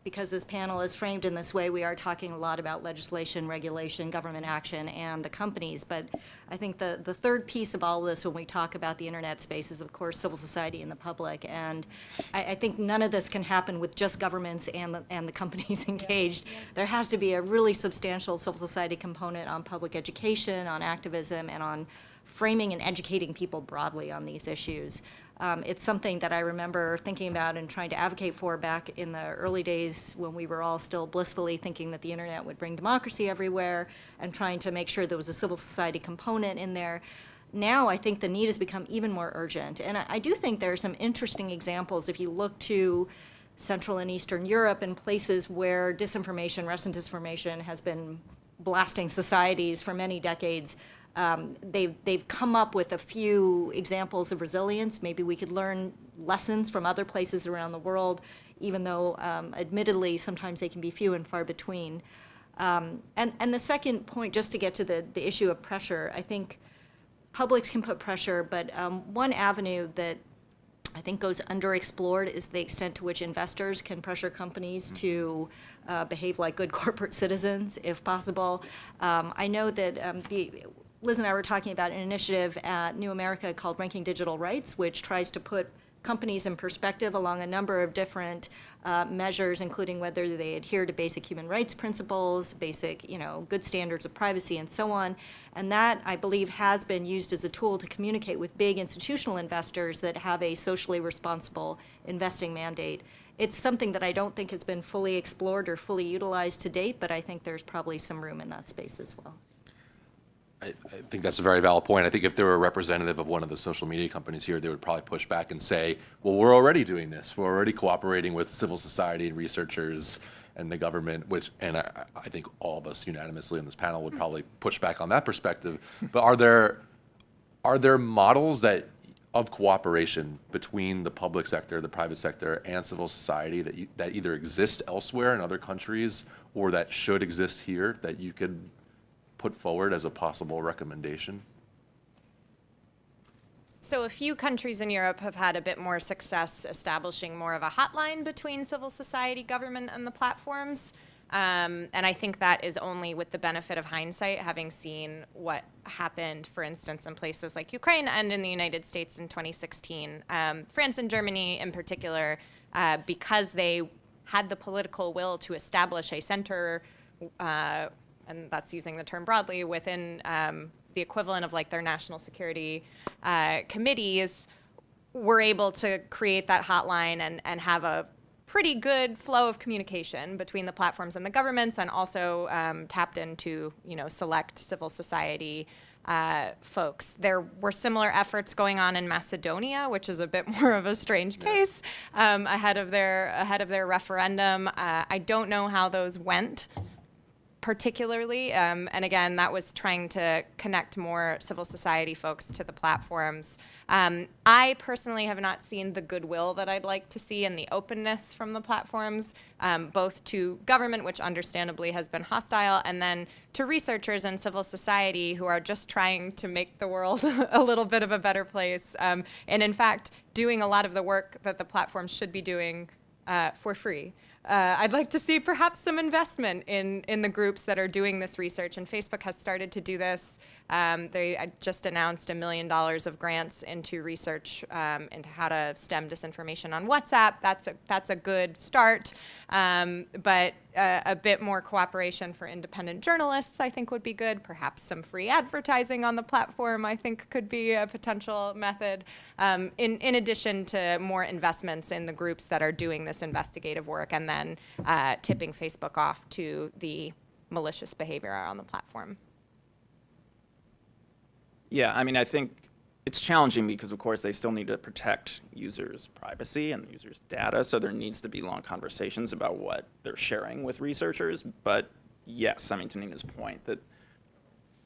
because this panel is framed in this way, we are talking a lot about legislation, regulation, government action, and the companies. But I think the third piece of all of this when we talk about the internet space is, of course, civil society and the public. And I think none of this can happen with just governments and the companies engaged. Yeah. There has to be a really substantial civil society component on public education, on activism, and on framing and educating people broadly on these issues. It's something that I remember thinking about and trying to advocate for back in the early days when we were all still blissfully thinking that the internet would bring democracy everywhere, and trying to make sure there was a civil society component in there. Now I think the need has become even more urgent. And I do think there are some interesting examples if you look to Central and Eastern Europe and places where disinformation, Russian disinformation, has been blasting societies for many decades. They've come up with a few examples of resilience. Maybe we could learn lessons from other places around the world, even though admittedly sometimes they can be few and far between. And the second point, just to get to the issue of pressure, I think publics can put pressure, but one avenue that I think goes underexplored is the extent to which investors can pressure companies to behave like good corporate citizens, if possible. I know that Liz and I were talking about an initiative at New America called Ranking Digital Rights, which tries to put companies in perspective along a number of different measures, including whether they adhere to basic human rights principles, basic, good standards of privacy, and so on. And that, I believe, has been used as a tool to communicate with big institutional investors that have a socially responsible investing mandate. It's something that I don't think has been fully explored or fully utilized to date, but I think there's probably some room in that space as well. I think that's a very valid point. I think if there were a representative of one of the social media companies here, they would probably push back and say, well, we're already doing this. We're already cooperating with civil society and researchers and the government, and I think all of us unanimously in this panel would probably push back on that perspective. But are there models of cooperation between the public sector, the private sector, and civil society that either exist elsewhere in other countries or that should exist here that you could put forward as a possible recommendation? So a few countries in Europe have had a bit more success establishing more of a hotline between civil society, government, and the platforms. And I think that is only with the benefit of hindsight, having seen what happened, for instance, in places like Ukraine and in the United States in 2016. France and Germany in particular, because they had the political will to establish a center, and that's using the term broadly, within the equivalent of like their national security committees, were able to create that hotline and have a pretty good flow of communication between the platforms and the governments, and also tapped into select civil society folks. There were similar efforts going on in Macedonia, which is a bit more of a strange case, ahead of their referendum. I don't know how those went particularly, and again, that was trying to connect more civil society folks to the platforms. I personally have not seen the goodwill that I'd like to see and the openness from the platforms, both to government, which understandably has been hostile, and then to researchers and civil society who are just trying to make the world a little bit of a better place, and in fact, doing a lot of the work that the platforms should be doing for free. I'd like to see perhaps some investment in the groups that are doing this research, and Facebook has started to do this. They just announced $1 million of grants into research into how to stem disinformation on WhatsApp. That's a good start, but a bit more cooperation for independent journalists, I think, would be good. Perhaps some free advertising on the platform, I think, could be a potential method, in addition to more investments in the groups that are doing this investigative work, and then tipping Facebook off to the malicious behavior on the platform. Yeah, I mean, I think it's challenging because, of course, they still need to protect users' privacy and users' data, so there needs to be long conversations about what they're sharing with researchers. But yes, I mean, to Nina's point, that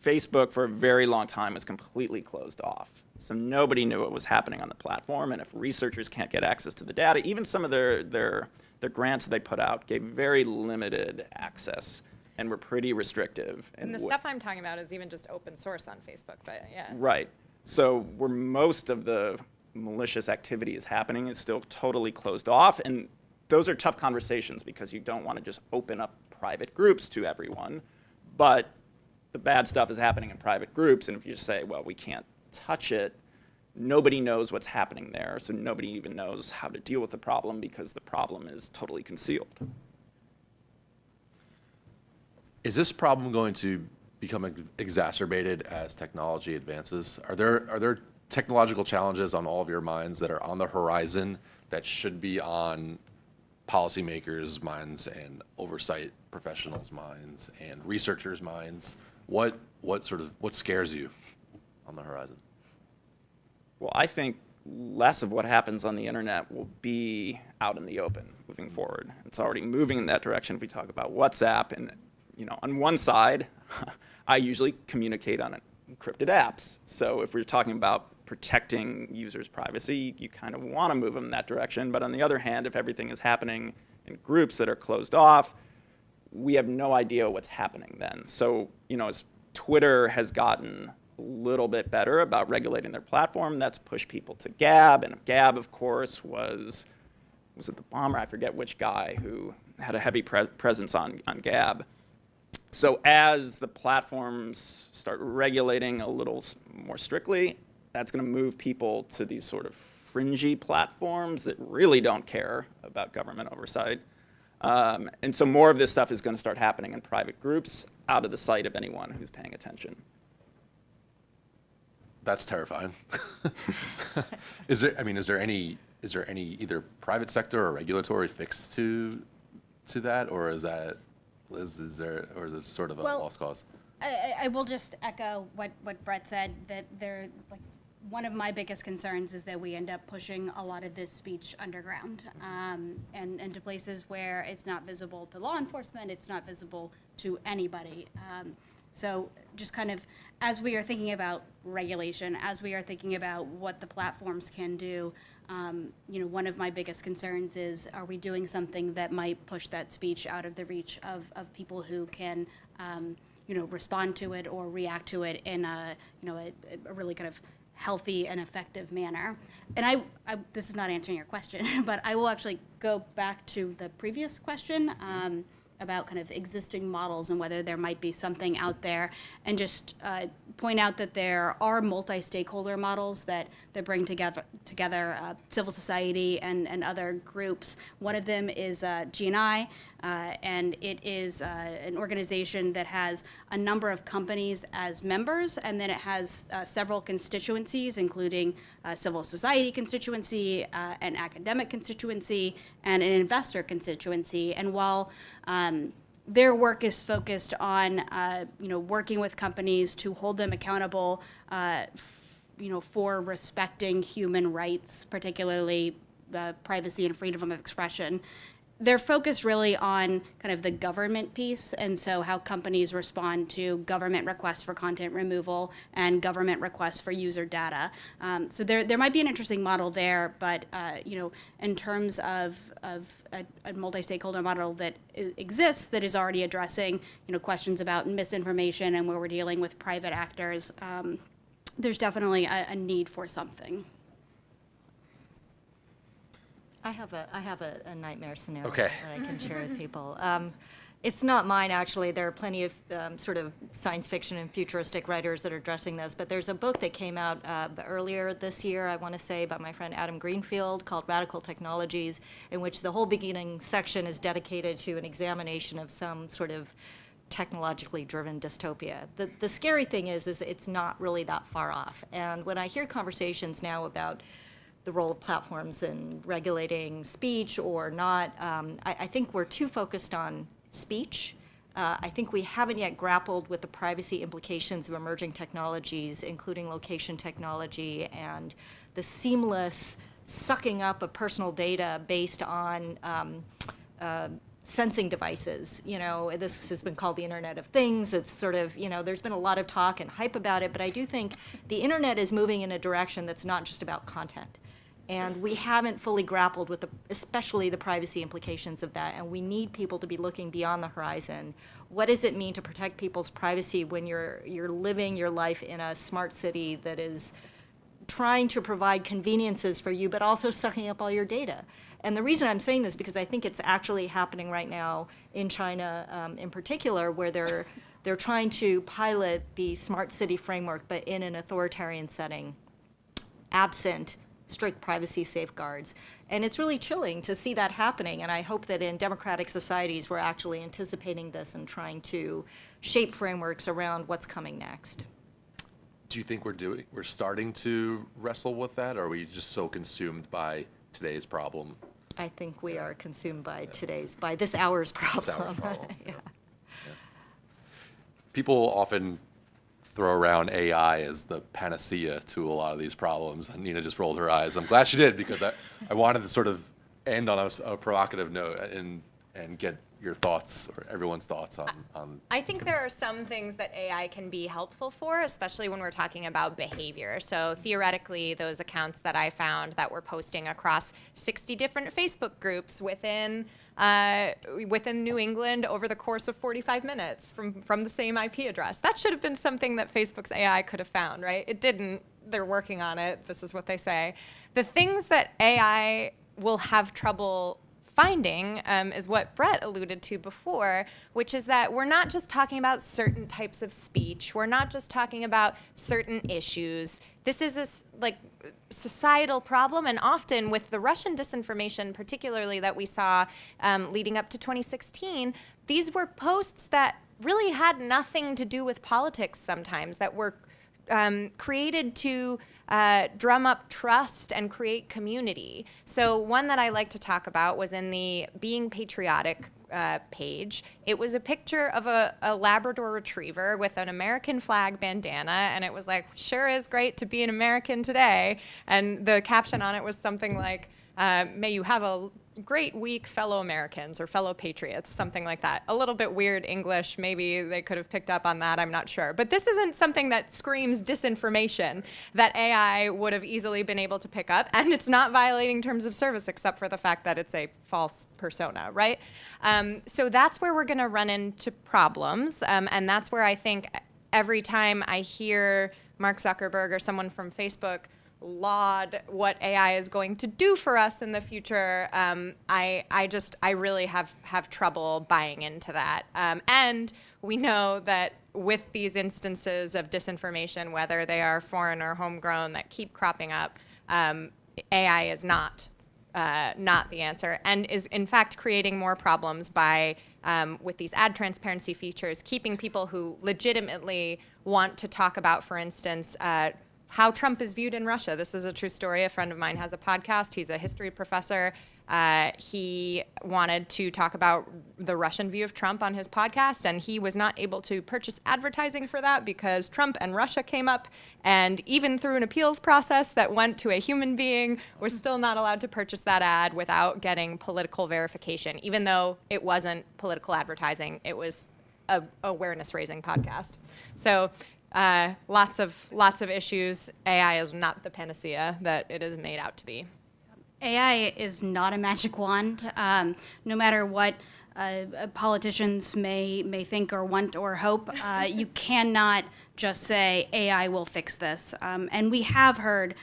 Facebook for a very long time was completely closed off. So nobody knew what was happening on the platform, and if researchers can't get access to the data, even some of their grants that they put out gave very limited access and were pretty restrictive. And the stuff I'm talking about is even just open source on Facebook, but yeah. Right. So where most of the malicious activity is happening is still totally closed off, and those are tough conversations because you don't want to just open up private groups to everyone, but the bad stuff is happening in private groups, and if you just say, well, we can't touch it, nobody knows what's happening there, so nobody even knows how to deal with the problem because the problem is totally concealed. Is this problem going to become exacerbated as technology advances? Are there technological challenges on all of your minds that are on the horizon that should be on policymakers' minds and oversight professionals' minds and researchers' minds? What scares you on the horizon? Well, I think less of what happens on the internet will be out in the open moving forward. It's already moving in that direction if we talk about WhatsApp. And on one side, I usually communicate on encrypted apps. So if we're talking about protecting users' privacy, you kind of want to move them in that direction. But on the other hand, if everything is happening in groups that are closed off, we have no idea what's happening then. So, as Twitter has gotten a little bit better about regulating their platform, that's pushed people to Gab. And Gab, of course, was it the bomber? I forget which guy who had a heavy presence on Gab. So as the platforms start regulating a little more strictly, that's going to move people to these sort of fringy platforms that really don't care about government oversight. And so more of this stuff is going to start happening in private groups, out of the sight of anyone who's paying attention. That's terrifying. Is there any either private sector or regulatory fix to that, or is it sort of a Well, lost cause? I will just echo what Brett said, that one of my biggest concerns is that we end up pushing a lot of this speech underground, and to places where it's not visible to law enforcement, it's not visible to anybody. So just kind of, as we are thinking about regulation, as we are thinking about what the platforms can do, one of my biggest concerns is, are we doing something that might push that speech out of the reach of people who can, respond to it or react to it in a really kind of healthy and effective manner. And I this is not answering your question, but I will actually go back to the previous question about kind of existing models and whether there might be something out there, and just point out that there are multi-stakeholder models that bring together civil society and other groups. One of them is GNI, and it is an organization that has a number of companies as members, and then it has several constituencies, including civil society constituency, an academic constituency, and an investor constituency. And while their work is focused on, working with companies to hold them accountable, for respecting human rights, particularly privacy and freedom of expression. They're focused really on kind of the government piece, and so how companies respond to government requests for content removal and government requests for user data. So there might be an interesting model there, but in terms of a multi-stakeholder model that exists that is already addressing questions about misinformation and where we're dealing with private actors, there's definitely a need for something. I have a nightmare scenario Okay. that I can share with people. It's not mine, actually. There are plenty of sort of science fiction and futuristic writers that are addressing this, but there's a book that came out earlier this year, I want to say, by my friend Adam Greenfield, called Radical Technologies, in which the whole beginning section is dedicated to an examination of some sort of technologically driven dystopia. The scary thing is it's not really that far off. And when I hear conversations now about the role of platforms in regulating speech or not, I think we're too focused on speech. I think we haven't yet grappled with the privacy implications of emerging technologies, including location technology and the seamless sucking up of personal data based on sensing devices. This has been called the Internet of Things. It's sort of, there's been a lot of talk and hype about it, but I do think the internet is moving in a direction that's not just about content. And we haven't fully grappled with especially the privacy implications of that. And we need people to be looking beyond the horizon. What does it mean to protect people's privacy when you're living your life in a smart city that is trying to provide conveniences for you, but also sucking up all your data? And the reason I'm saying this because I think it's actually happening right now in China, in particular, where they're trying to pilot the smart city framework, but in an authoritarian setting, absent strict privacy safeguards. And it's really chilling to see that happening. And I hope that in democratic societies, we're actually anticipating this and trying to shape frameworks around what's coming next. Do you think we're starting to wrestle with that, or are we just so consumed by today's problem? I think we are consumed by this hour's problem. This hour's problem. Yeah. People often throw around AI as the panacea to a lot of these problems, and Nina just rolled her eyes. I'm glad she did, because I wanted to sort of end on a provocative note and get your thoughts, or everyone's thoughts on. I think there are some things that AI can be helpful for, especially when we're talking about behavior. So theoretically, those accounts that I found that were posting across 60 different Facebook groups within New England over the course of 45 minutes from the same IP address. That should have been something that Facebook's AI could have found, right? It didn't. They're working on it. This is what they say. The things that AI will have trouble finding is what Brett alluded to before, which is that we're not just talking about certain types of speech. We're not just talking about certain issues. This is a societal problem, and often with the Russian disinformation, particularly that we saw leading up to 2016, these were posts that really had nothing to do with politics sometimes, that were created to drum up trust and create community. So one that I like to talk about was in the Being Patriotic page. It was a picture of a Labrador retriever with an American flag bandana, and it was like, sure is great to be an American today. And the caption on it was something like, may you have a great week, fellow Americans or fellow patriots, something like that. A little bit weird English, maybe they could have picked up on that, I'm not sure. But this isn't something that screams disinformation that AI would have easily been able to pick up, and it's not violating terms of service except for the fact that it's a false persona, right? So that's where we're gonna run into problems, and that's where I think every time I hear Mark Zuckerberg or someone from Facebook laud what AI is going to do for us in the future, I really have trouble buying into that. And we know that with these instances of disinformation, whether they are foreign or homegrown, that keep cropping up, AI is not the answer, and is in fact creating more problems by with these ad transparency features, keeping people who legitimately want to talk about, for instance, how Trump is viewed in Russia. This is a true story. A friend of mine has a podcast. He's a history professor. He wanted to talk about the Russian view of Trump on his podcast, and he was not able to purchase advertising for that because Trump and Russia came up, and even through an appeals process that went to a human being, we're still not allowed to purchase that ad without getting political verification, even though it wasn't political advertising. It was a awareness-raising podcast. So lots of issues. AI is not the panacea that it is made out to be. AI is not a magic wand. No matter what politicians may think or want or hope, you cannot just say AI will fix this. And we have heard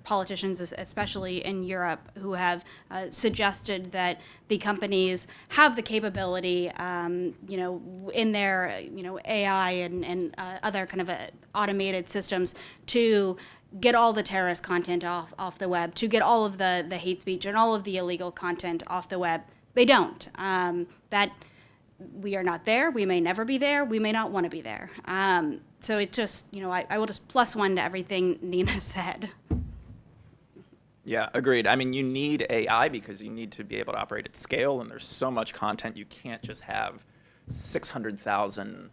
politicians, especially in Europe, who have suggested that the companies have the capability, in their, AI and other kind of automated systems to get all the terrorist content off the web, to get all of the hate speech and all of the illegal content off the web. They don't. That we are not there. We may never be there. We may not want to be there. So it just, I will just plus one to everything Nina said. Yeah, agreed. I mean, you need AI because you need to be able to operate at scale, and there's so much content you can't just have 600,000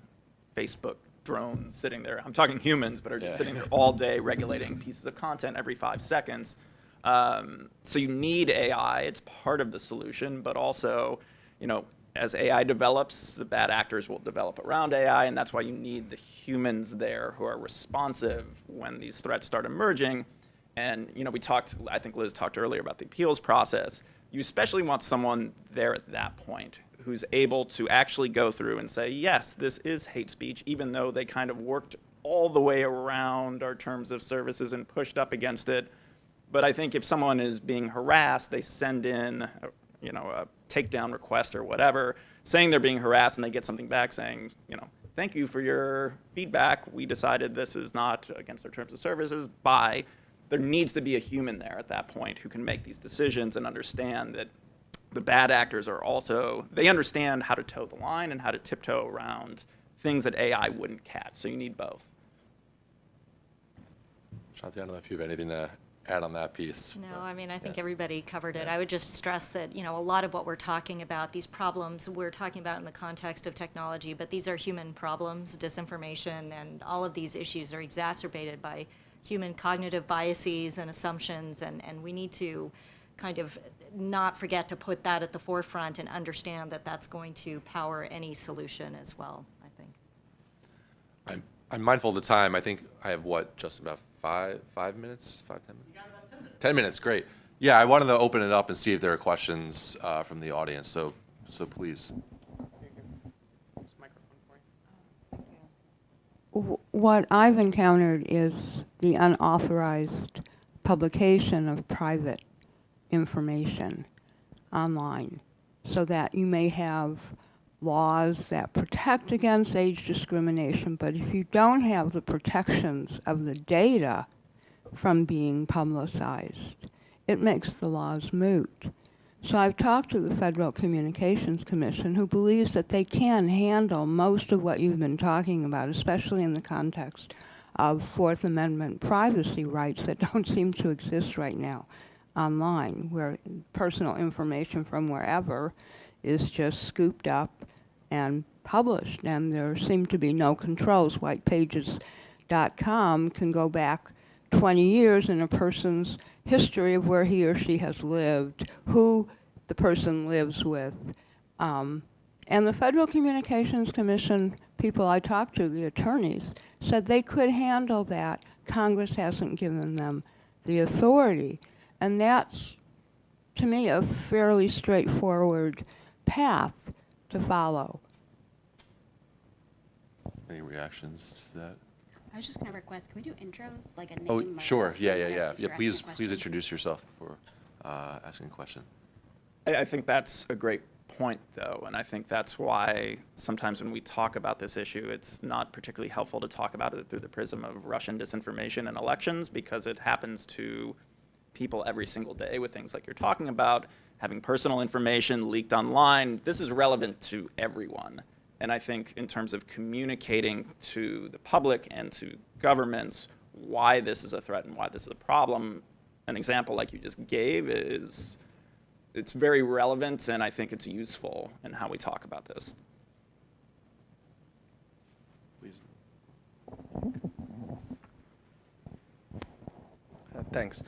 Facebook drones sitting there. I'm talking humans, but are just sitting there all day regulating pieces of content every 5 seconds. So you need AI. It's part of the solution, but also, as AI develops, the bad actors will develop around AI, and that's why you need the humans there who are responsive when these threats start emerging. And, I think Liz talked earlier about the appeals process. You especially want someone there at that point who's able to actually go through and say, yes, this is hate speech, even though they kind of worked all the way around our terms of services and pushed up against it. But I think if someone is being harassed, they send in, a takedown request or whatever, saying they're being harassed, and they get something back saying, thank you for your feedback. We decided this is not against our terms of services. Bye. There needs to be a human there at that point who can make these decisions and understand that the bad actors are also, they understand how to toe the line and how to tiptoe around things that AI wouldn't catch. So you need both. Shanti, I don't know if you have anything to add on that piece. No, I mean, I think everybody covered it. I would just stress that, a lot of what we're talking about, these problems, we're talking about in the context of technology, but these are human problems. Disinformation and all of these issues are exacerbated by human cognitive biases and assumptions, and we need to kind of not forget to put that at the forefront and understand that that's going to power any solution as well, I think. I'm mindful of the time. I think I have just about 5 minutes, 5, 10 minutes? You got about 10 minutes. 10 minutes, great. Yeah, I wanted to open it up and see if there are questions from the audience, so please. What I've encountered is the unauthorized publication of private information. online, so that you may have laws that protect against age discrimination, but if you don't have the protections of the data from being publicized, it makes the laws moot. So I've talked to the Federal Communications Commission, who believes that they can handle most of what you've been talking about, especially in the context of Fourth Amendment privacy rights that don't seem to exist right now online, where personal information from wherever is just scooped up and published, and there seem to be no controls. Whitepages.com can go back 20 years in a person's history of where he or she has lived, who the person lives with. And the Federal Communications Commission people I talked to, the attorneys, said they could handle that. Congress hasn't given them the authority. And that's, to me, a fairly straightforward path to follow. Any reactions to that? I was just going to request, can we do intros, like a name? Oh, or sure. Yeah. if you're asking a Please question? introduce yourself before asking a question. I think that's a great point, though, and I think that's why sometimes when we talk about this issue, it's not particularly helpful to talk about it through the prism of Russian disinformation and elections, because it happens to people every single day with things like you're talking about, having personal information leaked online. This is relevant to everyone. And I think in terms of communicating to the public and to governments why this is a threat and why this is a problem, an example like you just gave is, it's very relevant, and I think it's useful in how we talk about this. Please. Thanks.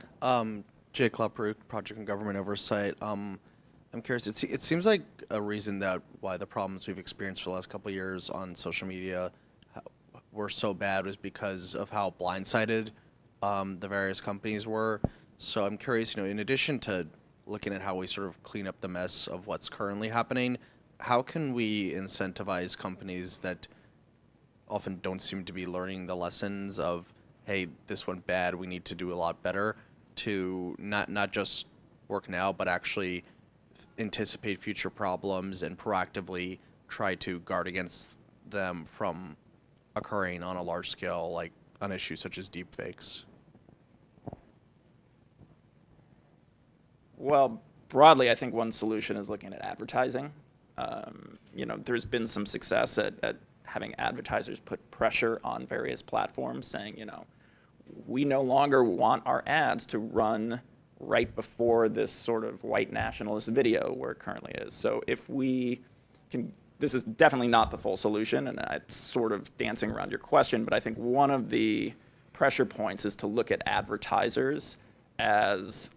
Jay Klopperuk, Project and Government Oversight. I'm curious, it seems like a reason that why the problems we've experienced for the last couple of years on social media were so bad was because of how blindsided the various companies were. So I'm curious, in addition to looking at how we sort of clean up the mess of what's currently happening, how can we incentivize companies that often don't seem to be learning the lessons of, hey, this went bad, we need to do a lot better, to not just work now, but actually anticipate future problems and proactively try to guard against them from occurring on a large scale, like on issues such as deepfakes? Well, broadly, I think one solution is looking at advertising. There's been some success at having advertisers put pressure on various platforms saying, we no longer want our ads to run right before this sort of white nationalist video where it currently is. So if we can, this is definitely not the full solution, and it's sort of dancing around your question, but I think one of the pressure points is to look at advertisers as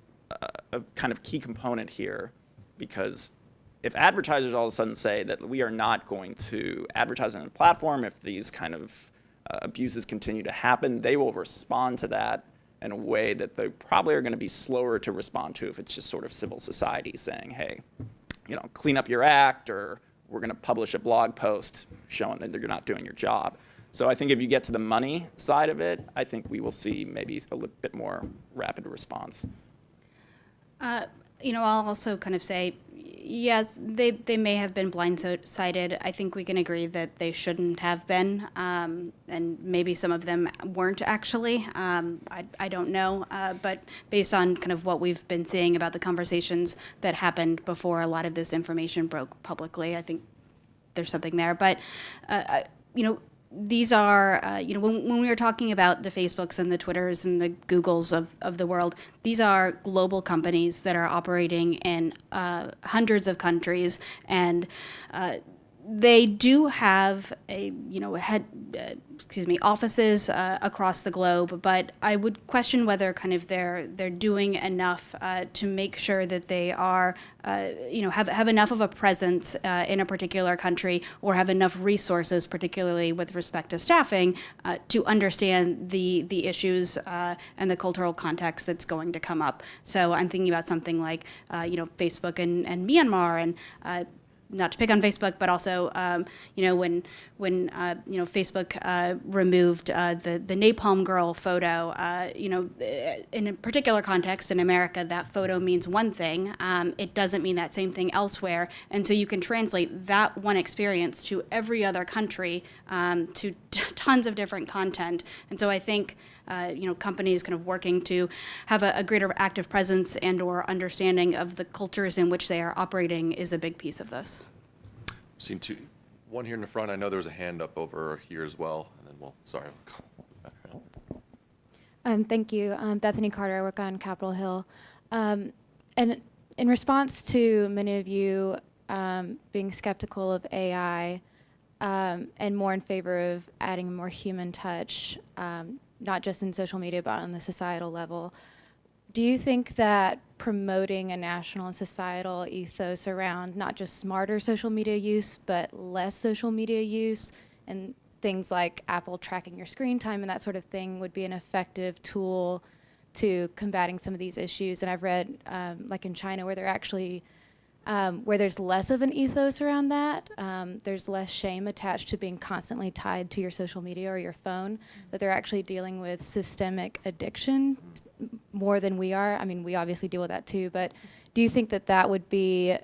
a kind of key component here, because if advertisers all of a sudden say that we are not going to advertise on the platform if these kind of abuses continue to happen, they will respond to that in a way that they probably are going to be slower to respond to if it's just sort of civil society saying, hey, clean up your act, or we're going to publish a blog post showing that you're not doing your job. So I think if you get to the money side of it, I think we will see maybe a little bit more rapid response. I'll also kind of say, yes, they may have been blindsided. I think we can agree that they shouldn't have been, and maybe some of them weren't actually. I don't know, but based on kind of what we've been seeing about the conversations that happened before a lot of this information broke publicly, I think there's something there. But these are, when we are talking about the Facebooks and the Twitters and the Googles of the world, these are global companies that are operating in hundreds of countries, and they do have offices across the globe, but I would question whether kind of they're doing enough to make sure that they are, have enough of a presence in a particular country, or have enough resources, particularly with respect to staffing, to understand the issues and the cultural context that's going to come up. So I'm thinking about something like, Facebook and Myanmar, and not to pick on Facebook, but also, when Facebook removed the Napalm Girl photo, in a particular context in America, that photo means one thing. It doesn't mean that same thing elsewhere. And so you can translate that one experience to every other country, to tons of different content. And so I think, companies kind of working to have a greater active presence and or understanding of the cultures in which they are operating is a big piece of this. Seen one here in the front. I know there was a hand up over here as well. And then Thank you. Bethany Carter. I work on Capitol Hill. And in response to many of you being skeptical of AI and more in favor of adding more human touch, not just in social media, but on the societal level, do you think that promoting a national and societal ethos around not just smarter social media use, but less social media use, and things like Apple tracking your screen time and that sort of thing would be an effective tool to combating some of these issues? And I've read, like in China, where they're actually, where there's less of an ethos around that, there's less shame attached to being constantly tied to your social media or your phone, that they're actually dealing with systemic addiction more than we are. I mean, we obviously deal with that too, but do you think that that would be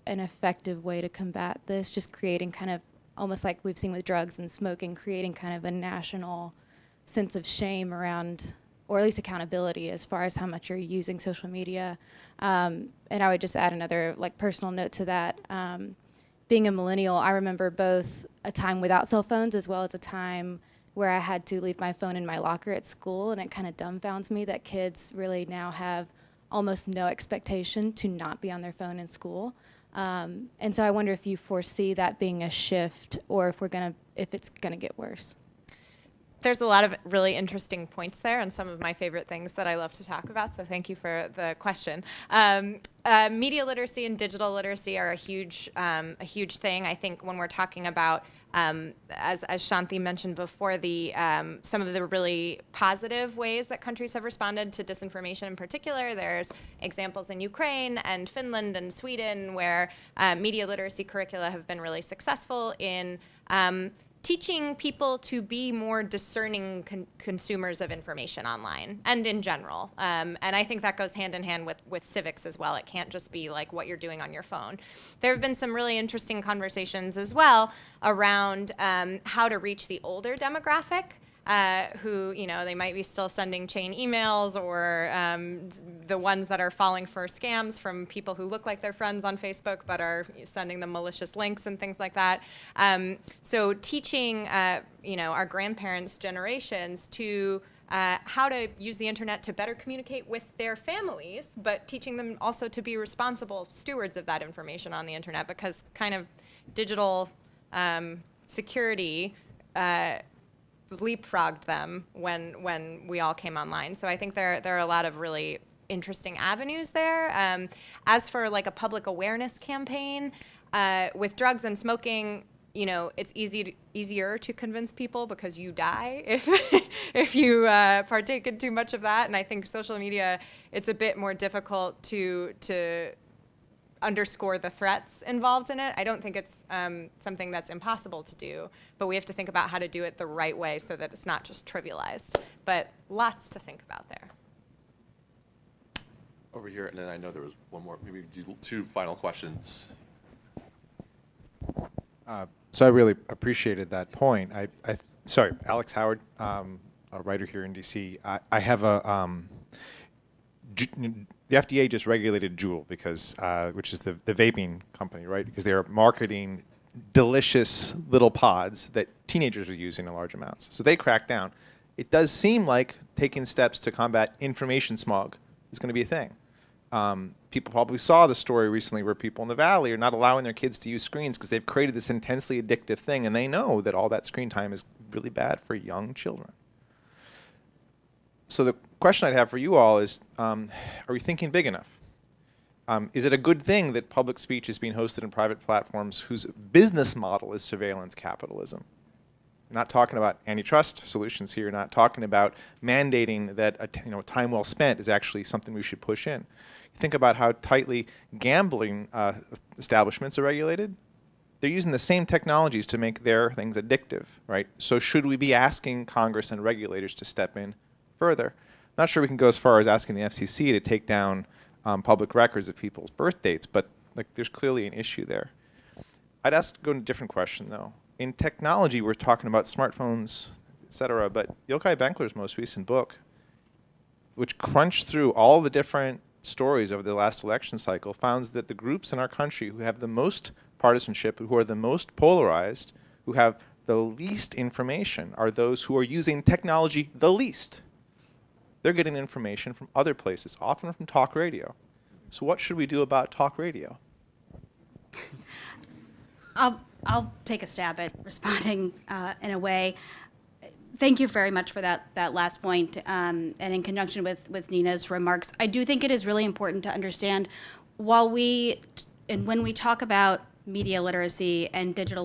an effective way to combat this, just creating kind of, almost like we've seen with drugs and smoking, creating kind of a national sense of shame around, or at least accountability as far as how much you're using social media? And I would just add another personal note to that. Being a millennial, I remember both a time without cell phones as well as a time where I had to leave my phone in my locker at school, and it kind of dumbfounds me that kids really now have almost no expectation to not be on their phone in school. And so I wonder if you foresee that being a shift, or if it's gonna get worse. There's a lot of really interesting points there, and some of my favorite things that I love to talk about, so thank you for the question. Media literacy and digital literacy are a huge thing. I think when we're talking about, as Shanti mentioned before, some of the really positive ways that countries have responded to disinformation in particular. There's examples in Ukraine and Finland and Sweden where media literacy curricula have been really successful in teaching people to be more discerning consumers of information online and in general. And I think that goes hand in hand with civics as well. It can't just be like what you're doing on your phone. There have been some really interesting conversations as well around how to reach the older demographic, who, they might be still sending chain emails, or the ones that are falling for scams from people who look like they're friends on Facebook but are sending them malicious links and things like that. So teaching, our grandparents' generations to how to use the internet to better communicate with their families, but teaching them also to be responsible stewards of that information on the internet, because kind of digital security leapfrogged them when we all came online. So I think there are a lot of really interesting avenues there. As for a public awareness campaign, with drugs and smoking, it's easier to convince people because you die if you partake in too much of that. And I think social media, it's a bit more difficult to underscore the threats involved in it. I don't think it's something that's impossible to do, but we have to think about how to do it the right way so that it's not just trivialized. But lots to think about there. over here, and then I know there was one more, maybe do two final questions. So I really appreciated that point. Sorry, Alex Howard, a writer here in DC. I have the FDA just regulated Juul because, which is the vaping company, right? Because they are marketing delicious little pods that teenagers are using in large amounts. So they crack down. It does seem like taking steps to combat information smog is going to be a thing. People probably saw the story recently where people in the Valley are not allowing their kids to use screens because they've created this intensely addictive thing, and they know that all that screen time is really bad for young children. So the question I'd have for you all is, are we thinking big enough? Is it a good thing that public speech is being hosted in private platforms whose business model is surveillance capitalism? We're not talking about antitrust solutions here. We're not talking about mandating that time well spent is actually something we should push in. You think about how tightly gambling establishments are regulated. they're using the same technologies to make their things addictive, right? So should we be asking Congress and regulators to step in further? Not sure we can go as far as asking the FCC to take down public records of people's birth dates, but like there's clearly an issue there. I'd go into a different question though. In technology, we're talking about smartphones, et cetera, but Yochai Benkler's most recent book, which crunched through all the different stories over the last election cycle, found that the groups in our country who have the most partisanship, who are the most polarized, who have the least information, are those who are using technology the least. They're getting information from other places, often from talk radio. So what should we do about talk radio? I'll take a stab at responding in a way. Thank you very much for that last point. And in conjunction with Nina's remarks, I do think it is really important to understand when we talk about media literacy and digital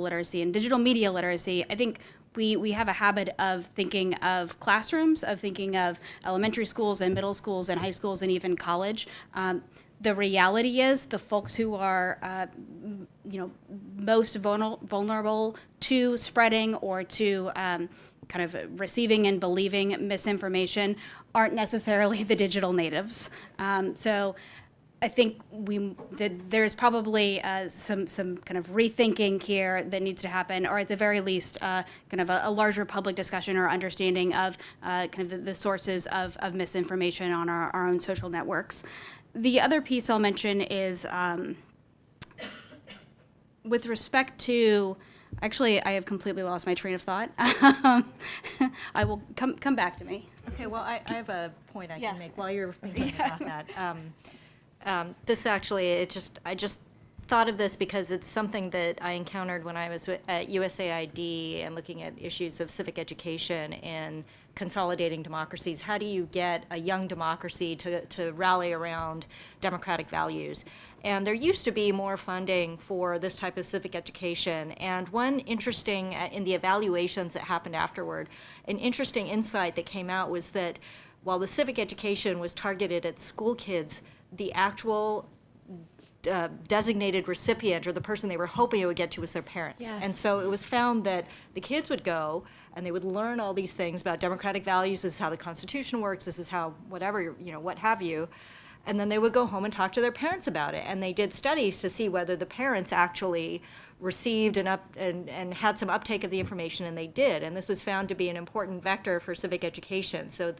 media literacy, I think we have a habit of thinking of classrooms, of thinking of elementary schools and middle schools and high schools and even college. The reality is the folks who are most vulnerable to spreading or to kind of receiving and believing misinformation aren't necessarily the digital natives. So I think there's probably some kind of rethinking here that needs to happen, or at the very least, kind of a larger public discussion or understanding of kind of the sources of misinformation on our own social networks. The other piece I'll mention is with respect to, actually, I have completely lost my train of thought. I will come back to me. Okay, well, I have a point I Yeah. can make while you're thinking about that. This actually, I just thought of this because it's something that I encountered when I was at USAID and looking at issues of civic education and consolidating democracies. How do you get a young democracy to rally around democratic values? And there used to be more funding for this type of civic education. And one interesting, in the evaluations that happened afterward, an interesting insight that came out was that while the civic education was targeted at school kids, the actual designated recipient or the person they were hoping it would get to was their parents. Yes. And so it was found that the kids would go and they would learn all these things about democratic values. This is how the Constitution works. This is how whatever, what have you. And then they would go home and talk to their parents about it. And they did studies to see whether the parents actually received and had some uptake of the information, and they did. And this was found to be an important vector for civic education. So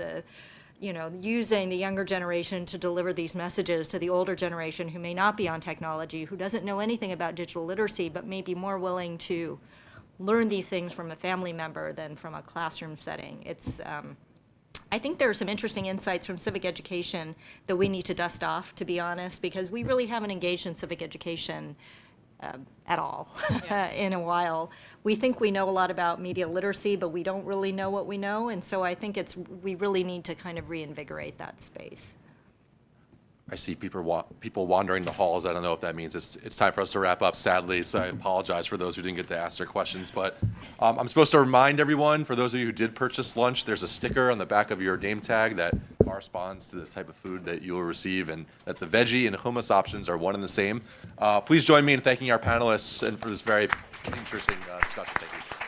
using the younger generation to deliver these messages to the older generation who may not be on technology, who doesn't know anything about digital literacy, but may be more willing to learn these things from a family member than from a classroom setting. I think there are some interesting insights from civic education that we need to dust off, to be honest, because we really haven't engaged in civic education at all in a while. We think we know a lot about media literacy, but we don't really know what we know, and so I think we really need to kind of reinvigorate that space. I see people wandering the halls. I don't know if that means it's time for us to wrap up, sadly, so I apologize for those who didn't get to ask their questions. But I'm supposed to remind everyone, for those of you who did purchase lunch, there's a sticker on the back of your name tag that corresponds to the type of food that you will receive, and that the veggie and hummus options are one and the same. Please join me in thanking our panelists and for this very interesting discussion. Thank you.